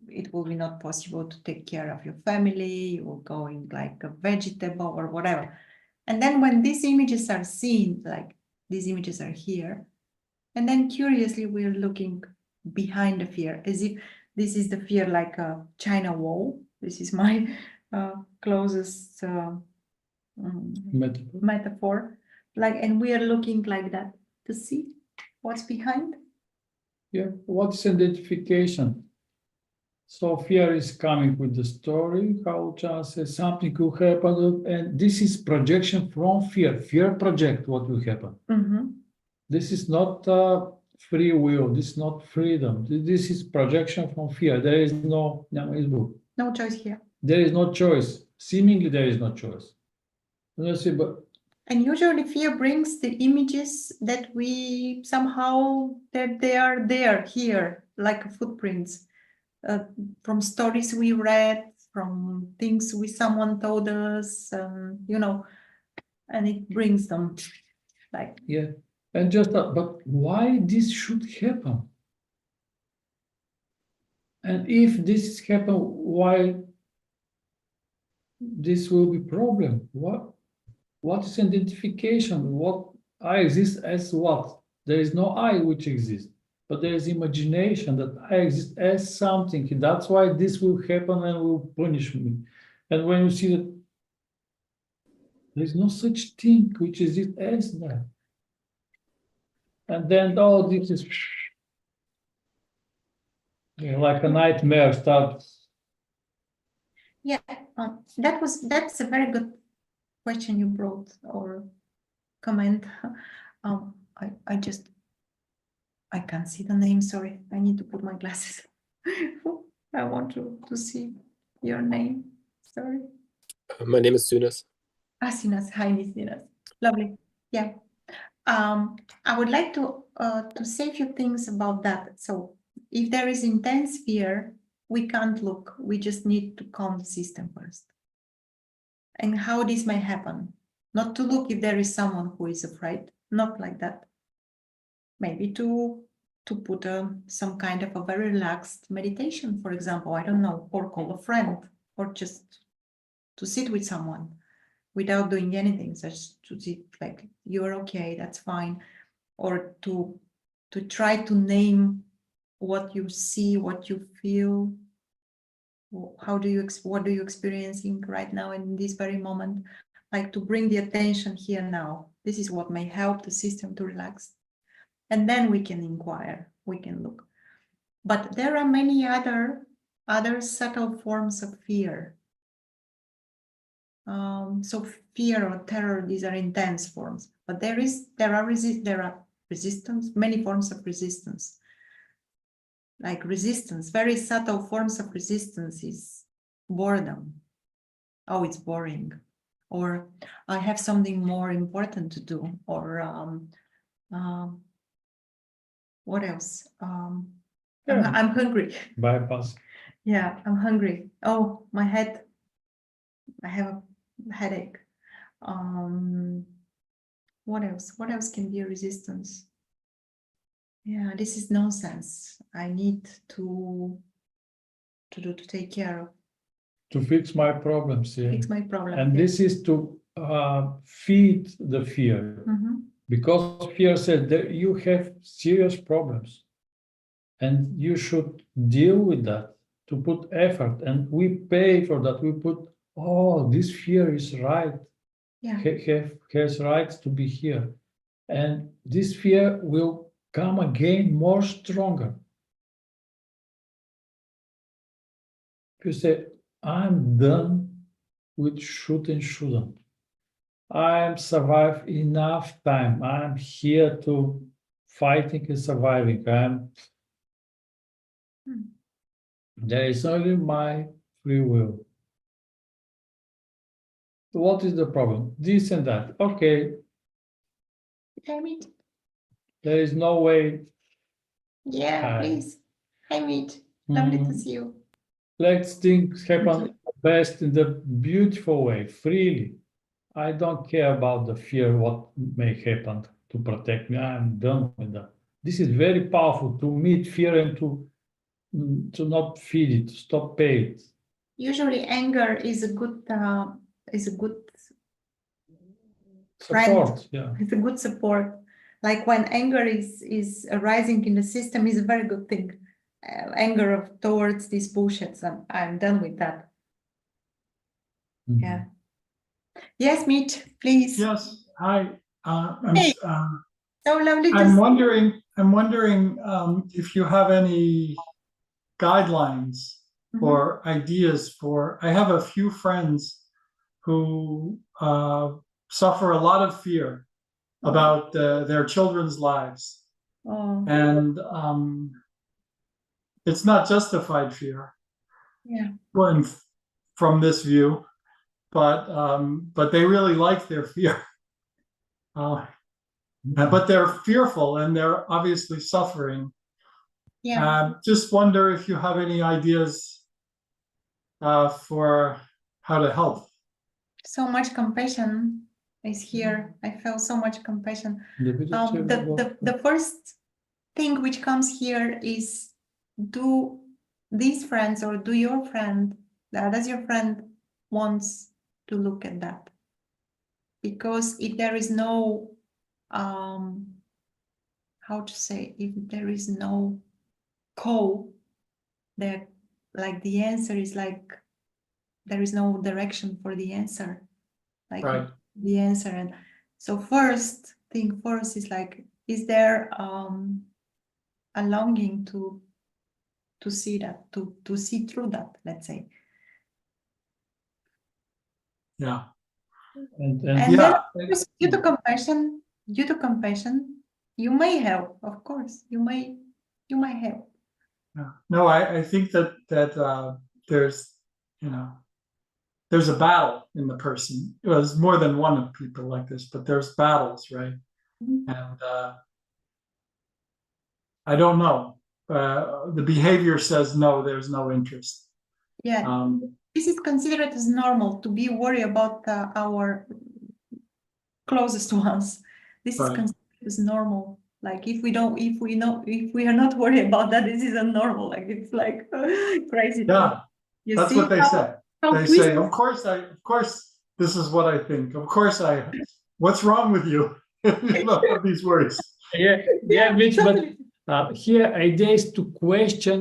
it will be not possible to take care of your family, you are going like a vegetable or whatever. And then when these images are seen, like these images are here, and then curiously we're looking behind the fear, as if this is the fear like a China wall. This is my closest metaphor. Like, and we are looking like that to see what's behind. Yeah, what's identification? So fear is coming with the story, how just says something could happen, and this is projection from fear. Fear project what will happen. This is not free will, this is not freedom. This is projection from fear. There is no Choice here. There is no choice. Seemingly there is no choice. And usually fear brings the images that we somehow, that they are there, here, like footprints. From stories we read, from things someone told us, you know, and it brings them like. Yeah, and just but why this should happen? And if this happen, why this will be problem? What is identification? What I exist as what? There is no I which exists. But there is imagination that I exist as something. And that's why this will happen and will punish me. And when you see that there is no such thing which exists as that. And then all this is like a nightmare starts. Yeah, that's a very good question you brought, or comment. I can't see the name, sorry. I need to put my glasses. I want to see your name. Sorry. My name is Sunas. Sinas. Hi, Miss Sinas. Lovely. Yeah. I would like to say a few things about that. So if there is intense fear, we can't look. We just need to calm the system first. And how this may happen. Not to look if there is someone who is afraid. Not like that. Maybe to put some kind of a very relaxed meditation, for example, I don't know, or call a friend, or just to sit with someone without doing anything, just to sit like, you're okay, that's fine, or to try to name what you see, what you feel, what are you experiencing right now in this very moment, like to bring the attention here now. This is what may help the system to relax. And then we can inquire, we can look. But there are many other subtle forms of fear. So fear or terror, these are intense forms, but there are resistance, many forms of resistance. Like resistance, very subtle forms of resistance is boredom. Oh, it's boring. Or I have something more important to do. Or what else? I'm hungry. Bypass. Yeah, I'm hungry. Oh, my head. I have a headache. What else? What else can be a resistance? Yeah, this is nonsense. I need to take care of. To fix my problems, yeah. Fix my problem. And this is to feed the fear. Because fear said that you have serious problems and you should deal with that, to put effort, and we pay for that. We put, oh, this fear is right. Yeah. Has rights to be here. And this fear will come again more stronger. You say, I'm done with should and shouldn't. I'm survived enough time. I'm here to fighting and surviving. There is only my free will. what is the problem? This and that. Okay, Hi, Meet. there is no way. Yeah, Hi. please. Hi, Meet. Lovely to Mm, see you. let things happen best in the beautiful way, freely. I don't care about the fear, what may happen to protect me. I'm done with that. This is very powerful to meet fear and to not feed it, to stop pay it. Usually anger is a good friend. Support, yeah. It's a good support. Like when anger is arising in the system is a very good thing. Anger towards these bullshits. I'm done with that. Mhm. Yeah. Yes, Meet, please. Yes, hi. Hey. So lovely to I'm see wondering if you have any guidelines you. or ideas for. I have a few friends who suffer a lot of fear about their children's lives, Oh, and it's not justified fear. yeah. When from this view, but they really like their fear. But they're fearful and they're obviously suffering. Yeah. Just wonder if you have any ideas for how to help. So much compassion is here. I feel so much compassion. The The first thing which comes here is, do these friends or do your friend, does your friend wants to look at that? Because if there is no, how to say, if there is no call, that like the answer is like, there is no direction for the answer. Like Right. the answer. And so first thing first is like, is there a longing to see that, to see through that, let's say. Yeah. And And yeah. then of course, due to compassion, you may help, of course. You may help. Yeah. No, I think that there's, there's a battle in the person. There's more than one of people like this, but there's battles, right? Mhm. And I don't know. The behavior says no, there's no interest. Yeah, this is considered as normal to be worried about our closest ones. This is Right. considered as normal. Like if we are not worried about that, this is normal. Like it's like crazy. Yeah, You that's see what they say. how They say, twisted- of course, this is what I think. Of course, what's wrong with you? You don't have these worries. yeah, Mitch, totally. but here idea is to question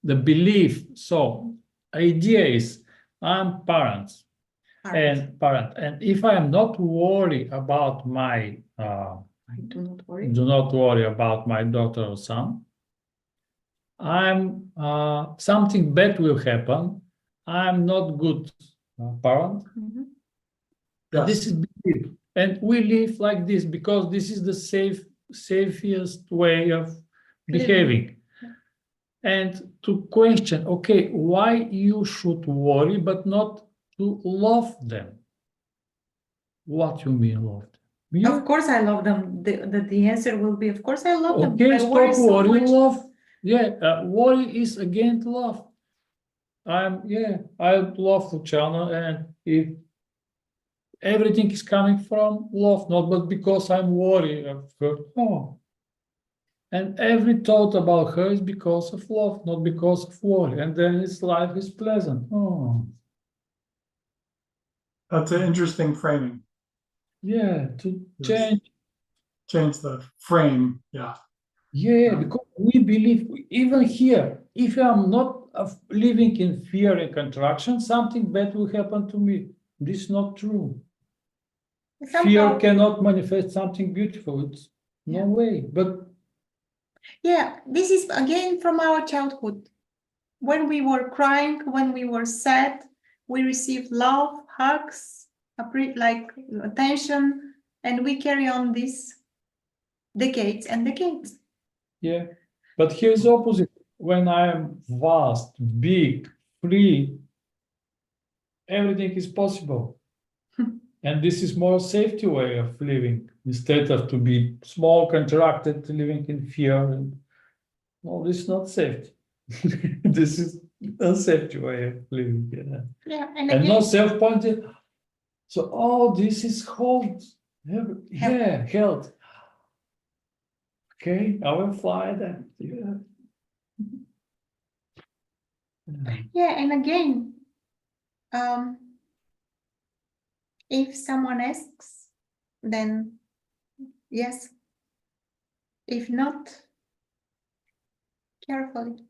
the belief. So idea is I'm parent, and if I am not worried about my I do not worry. do not worry about my daughter or son, I'm something bad will happen. I'm not good parent. Mhm. And this is belief. And we live like this because this is the safest way of behaving. And to question, okay, why you should worry but not to love them? What you mean love them? Of course, I love them. The answer will be, of course, I love them. Okay, I worry stop so worry, much. love. Yeah, worry is against love. I love Luciano, and if everything is coming from love, not but because I'm worried of her. Oh. And every thought about her is because of love, not because of worry. And then his life is pleasant. Oh. That's an interesting framing. Yeah, to Yes. change. The frame. Yeah. Yeah, because we believe, even here, if I'm not living in fear and contraction, something bad will happen to me. This is not true. Fear cannot manifest something beautiful. It's no way. But yeah, this is again from our childhood. When we were crying, when we were sad, we received love, hugs, like attention, and we carry on this decades and decades. yeah, but here's opposite. When I am vast, big, free, everything is possible. And this is more safety way of living, instead of to be small, contracted, living in fear. And no, this is not safety. This is a safety way of living. Yeah. Yeah, And no self-pointed. So, oh, this is called, yeah, health. Okay, I will fly that. Yeah. Yeah, and again, if someone asks, then yes. If not, carefully.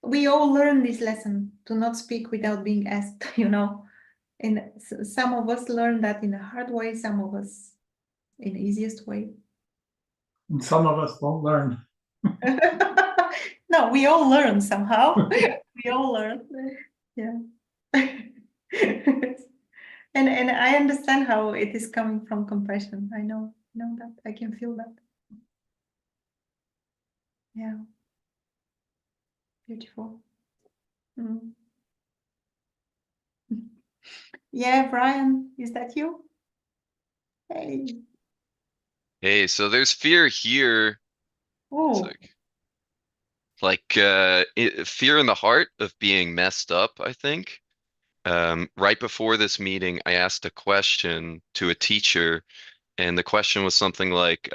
We all learn this lesson to not speak without being asked, you know. And some of us learn that in a hard way, some of us in the easiest way. And some of us won't learn. No, we all learn somehow. We all learn. Yeah. And I understand how it is coming from compassion. I know that. I can feel that. Yeah. Beautiful. Mm. Yeah, Brian, is that you? Hey. Hey, so there's fear here. It's Oh, fear in the heart of being messed up, I think. Right before this meeting, I asked a question to a teacher, and the question was something like,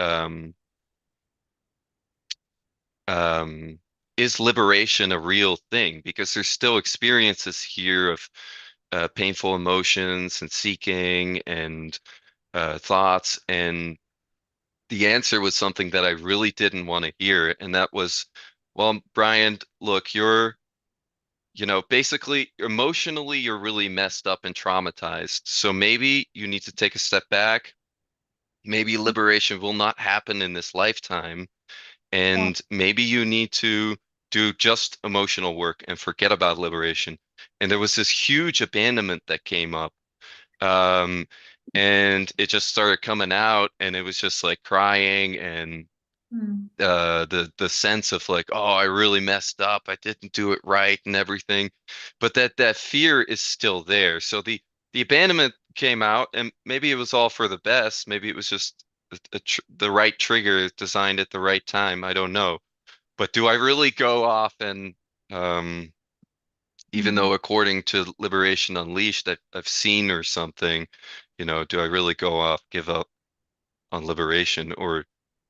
is liberation a real thing? Because there's still experiences here of painful emotions and seeking and thoughts, and the answer was something that I really didn't want to hear, and that was, well, Brian, look, basically emotionally, you're really messed up and traumatized. So maybe you need to take a step back. Maybe liberation will not happen in this lifetime. And maybe you need to do just emotional work and forget about liberation. And there was this huge abandonment that came up. And it just started coming out, and it was just like crying and the sense of like, oh, I really messed up, I didn't do it right and everything, but that fear is still there. So the abandonment came out, and maybe it was all for the best, maybe it was just the right trigger designed at the right time, I don't know. But do I really go off and even though according to Liberation Unleashed I've seen or something, do I really go off, give up on liberation? Or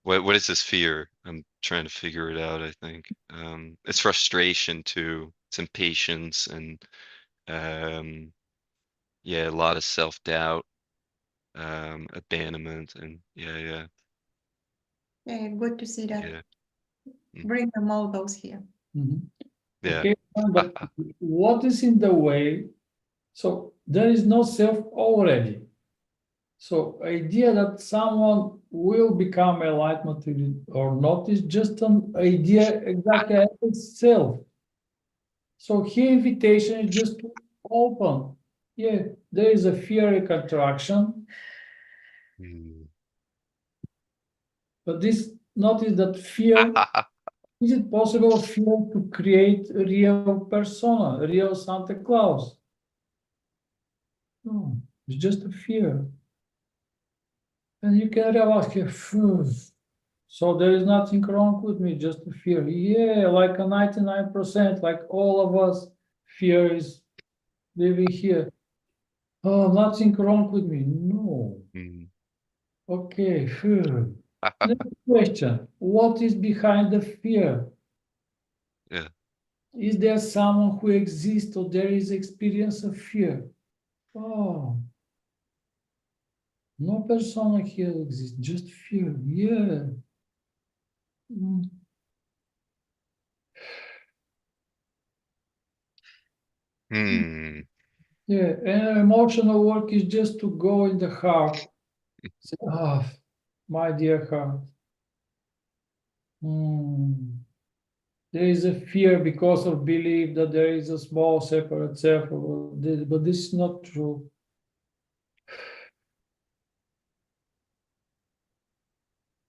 what is this fear? I'm trying to figure it out, I think. It's frustration too. It's impatience and yeah, a lot of self-doubt, abandonment, and yeah. yeah, good to see that. Yeah. Bring them all those here. Yeah. Okay, but what is in the way? So there is no self already. So idea that someone will become a light material or not is just an idea exactly as itself. So here invitation is just to open. Yeah, there is a fear contraction. But this notice that fear, is it possible fear to create a real persona, a real Santa Claus? No, it's just a fear. And you can realize here, so there is nothing wrong with me, just a fear. Yeah, like a 99%, like all of us, fear is living here. Oh, nothing wrong with me. No. Okay, fear. Next question. What is behind the fear? Yeah. Is there someone who exists or there is experience of fear? Oh, no persona here exists, just fear. Yeah. Yeah, and emotional work is just to go in the heart. Say, oh, my dear heart. There is a fear because of belief that there is a small separate self, but this is not true.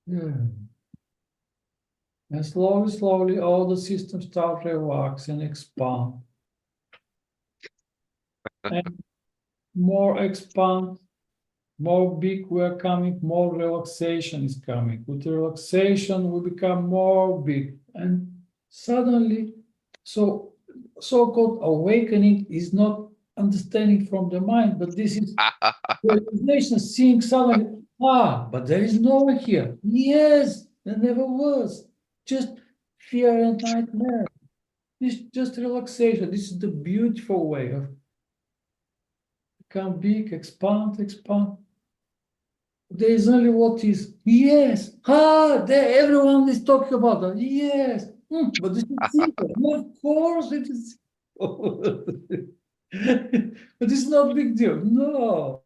Yeah. And slowly, all the systems start relax and expand. And more expand, more big we're coming, more relaxation is coming. With relaxation, we become more big. And suddenly, so-called awakening is not understanding from the mind, but this is realization, seeing suddenly, but there is no one here. Yes, there never was. Just fear and nightmare. This is just relaxation. This is the beautiful way of become big, expand, expand. There is only what is. Yes. There everyone is talking about that. Yes. But this is simple. Of course it is. But it's not a big deal. No.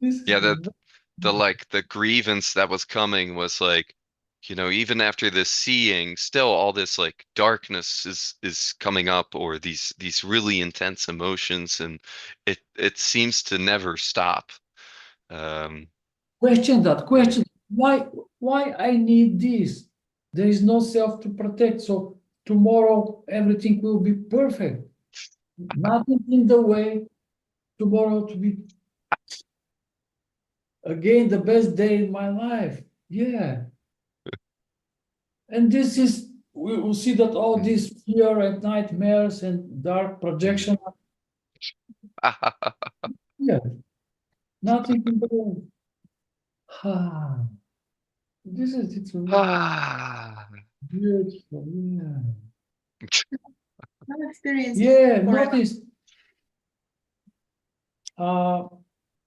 This is Yeah, the grievance that was coming was like, you know, even after this seeing, still all this like darkness is coming up, or these really intense emotions, and it seems to never stop. Question why I need this? There is no self to protect, so tomorrow everything will be perfect. Nothing in the way. Tomorrow to be again the best day in my life. Yeah. And this is, we will see that all these fear and nightmares and dark projection. Yeah. Nothing in the way. It's beautiful. Yeah. No experience. Yeah, forever. notice.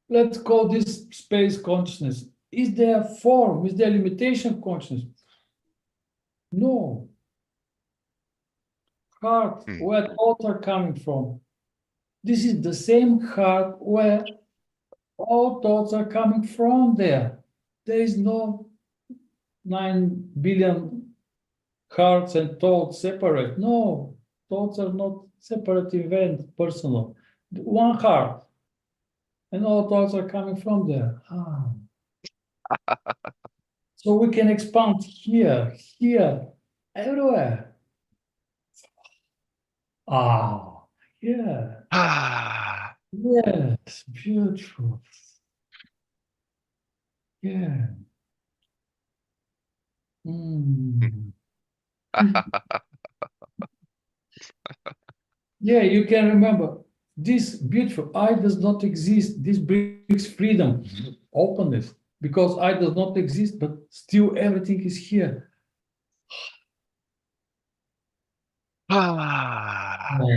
Let's call this space consciousness. Is there form? Is there limitation consciousness? No. Heart, where thoughts are coming from. This is the same heart where all thoughts are coming from there. There is no 9 billion hearts and thoughts separate. No, thoughts are not separate event, personal. One heart. And all thoughts are coming from there. So we can expand here, everywhere. Yeah. Yes, beautiful. Yeah. Yeah, you can remember this beautiful I does not exist. This brings freedom, openness, because I does not exist, but still everything is here. Yeah.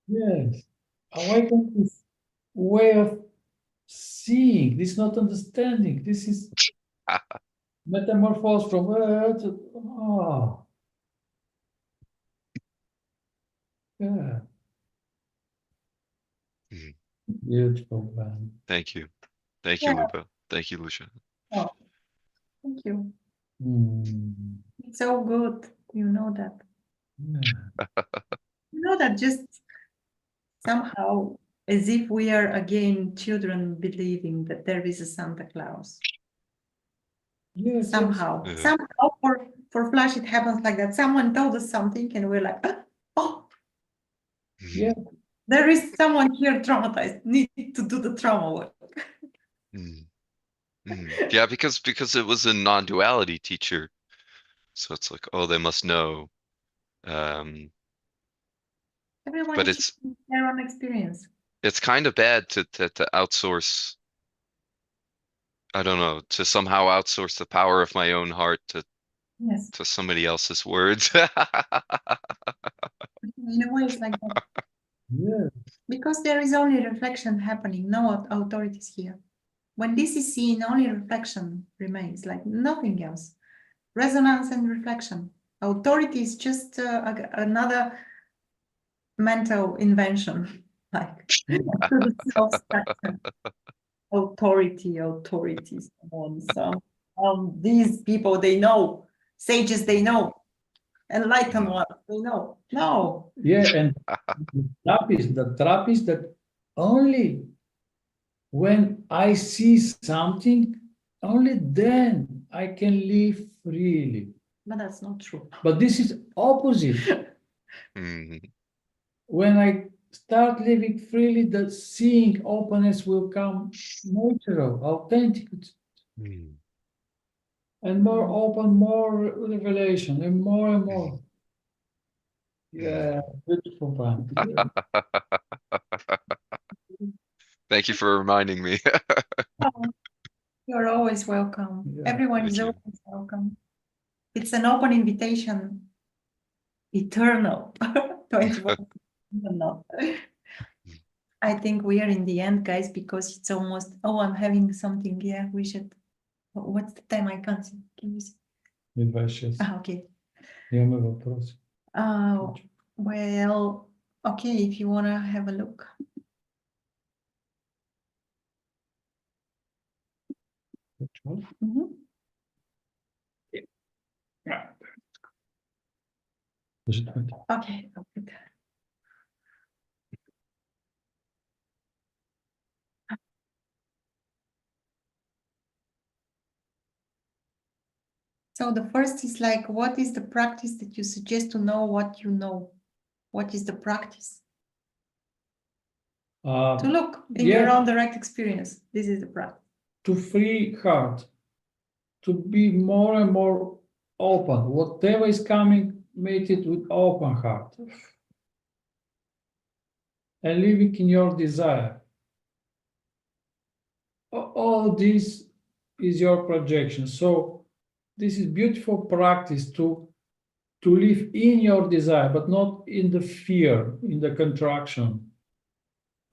Yes. Awaken this way of seeing. This is not understanding. This is metamorphose from yeah. Beautiful, man. Thank you. Thank you, Lupa. Thank you, Lucia. Oh, thank you. It's so good. You know that. You know that just somehow as if we are again children believing that there is a Santa Claus. Yes, somehow. Yes. Somehow for Flash it happens like that. Someone told us something and we're like, oh, yeah. There is someone here traumatized, need to do the trauma work. Yeah, because it was a non-duality teacher. So it's like, oh, they must know. Everyone But is their own experience. It's kind of bad to outsource. I don't know, to somehow outsource the power of my own heart to somebody else's words. In a way, it's like that. Yeah. Because there is only reflection happening, no authorities here. When this is seen, only reflection remains, like nothing else. Resonance and reflection. Authority is just another mental invention, like authority, these people, they know, sages, they know, enlightened ones, they know. No. Yeah, and the trap is that only when I see something, only then I can live freely. But that's not true. But this is opposite. Mhm. When I start living freely, the seeing openness will come natural, authentic, Mm. and more open, more revelation, and more. Yeah, beautiful one. Thank you for reminding me. Oh, you're always welcome. Yeah. Everyone is Thank you. always welcome. It's an open invitation, eternal, 24. No. I think we are in the end, guys, because it's almost. Oh, I'm having something. Yeah, we should. What's the time? I can't see. Can you see? Едва 6. Okay. Имаме въпрос. Well, okay, if you want to have a look. Which one? Mhm. Is it right? Okay. So the first is like, what is the practice that you suggest to know what you know? What is the practice? To look in your own direct experience. This is the practice. To free heart, to be more and more open. Whatever is coming, make it with open heart. And living in your desire. All this is your projection. So this is beautiful practice to live in your desire, but not in the fear, in the contraction.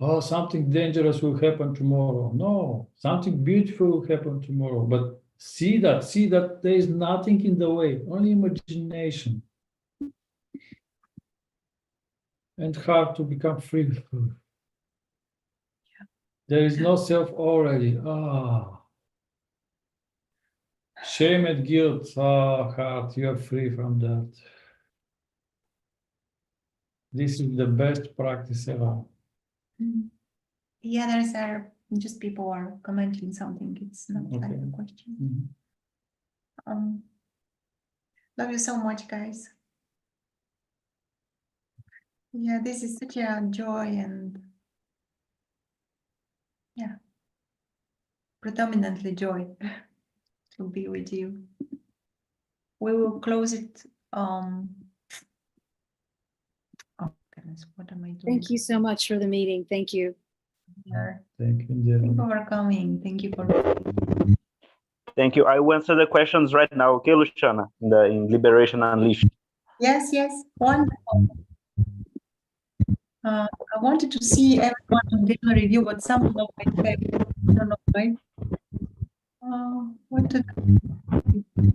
Oh, something dangerous will happen tomorrow. No, something beautiful will happen tomorrow. But see that there is nothing in the way, only imagination. And hard to become free. There is no self already. Shame and guilt. Heart, you are free from that. This is the best practice ever. Yeah, there's just people are commenting something. It's not like a question. Love you so much, guys. Yeah, this is such a joy and yeah, predominantly joy to be with you. We will close it. Oh goodness, what am I doing? Thank you so much for the meeting. Thank you. Thank you, Thank you for coming. Thank you for. Thank you. I will answer the questions right now. Okay, Luciana, in Liberation Unleashed. Yes, wonderful. I wanted to see everyone in the review, but somehow I don't know why. What to do?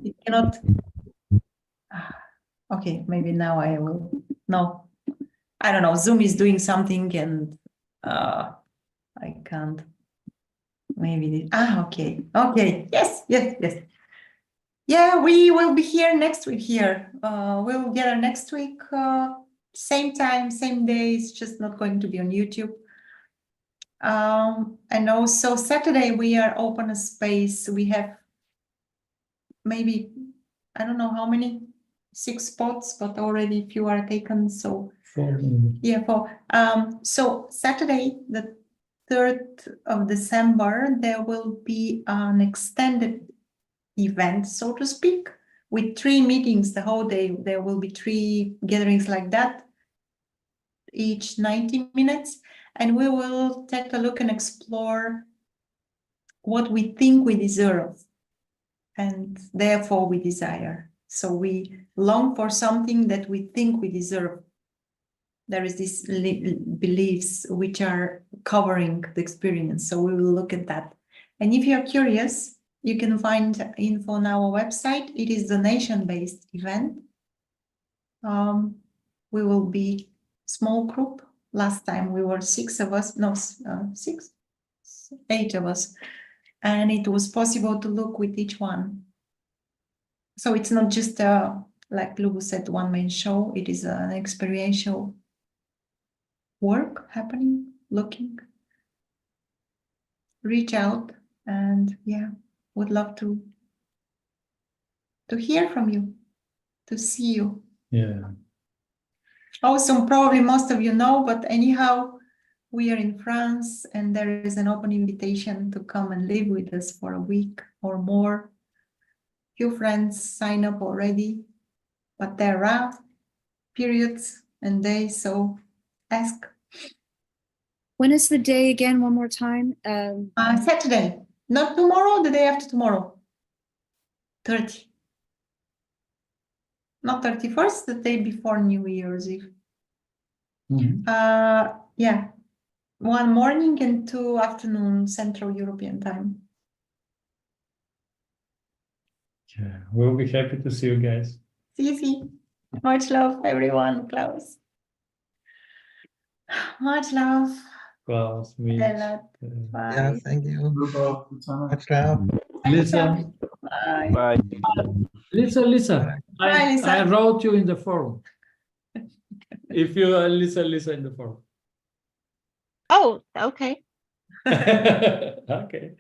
It cannot. Okay, maybe now I will. No, I don't know. Zoom is doing something and I can't. Maybe. Okay. Yes. Yeah, we will be here next week here. We'll get our next week. Same time, same day. It's just not going to be on YouTube. And also Saturday we are open a space. We have maybe, I don't know how many, 6 spots, but already few are taken. So 4. yeah, 4. So Saturday, the 3rd of December, there will be an extended event, so to speak, with 3 meetings the whole day. There will be 3 gatherings like that, each 90 minutes, and we will take a look and explore what we think we deserve and therefore we desire. So we long for something that we think we deserve. There is these beliefs which are covering the experience. So we will look at that. And if you're curious, you can find info on our website. It is donation-based event. We will be small group. Last time we were 6 of us, no, 8 of us. And it was possible to look with each one. So it's not just like Lubu said, one-man show. It is an experiential work happening, looking. Reach out and yeah, would love to to hear from you, to see you. Yeah. Also, probably most of you know, but anyhow, we are in France and there is an open invitation to come and live with us for a week or more. Few friends sign up already, but there are periods and days, so ask. When is the day again? One more time. Saturday, not tomorrow, the day after tomorrow. 30. Not 31st, the day before New Year's Eve. Mhm. Yeah, 1 morning and 2 afternoon Central European time. Yeah, we'll be happy to see you guys. See. Much love, everyone. Klaus. Much love. Klaus, me. Bella. Yeah, Bye. thank you. Rupa, Luciana. Much love. Lisa, Bye. Bye. Lisa, Hi, Lisa. I wrote you in the forum. If you Lisa in the forum. Oh, okay. Okay.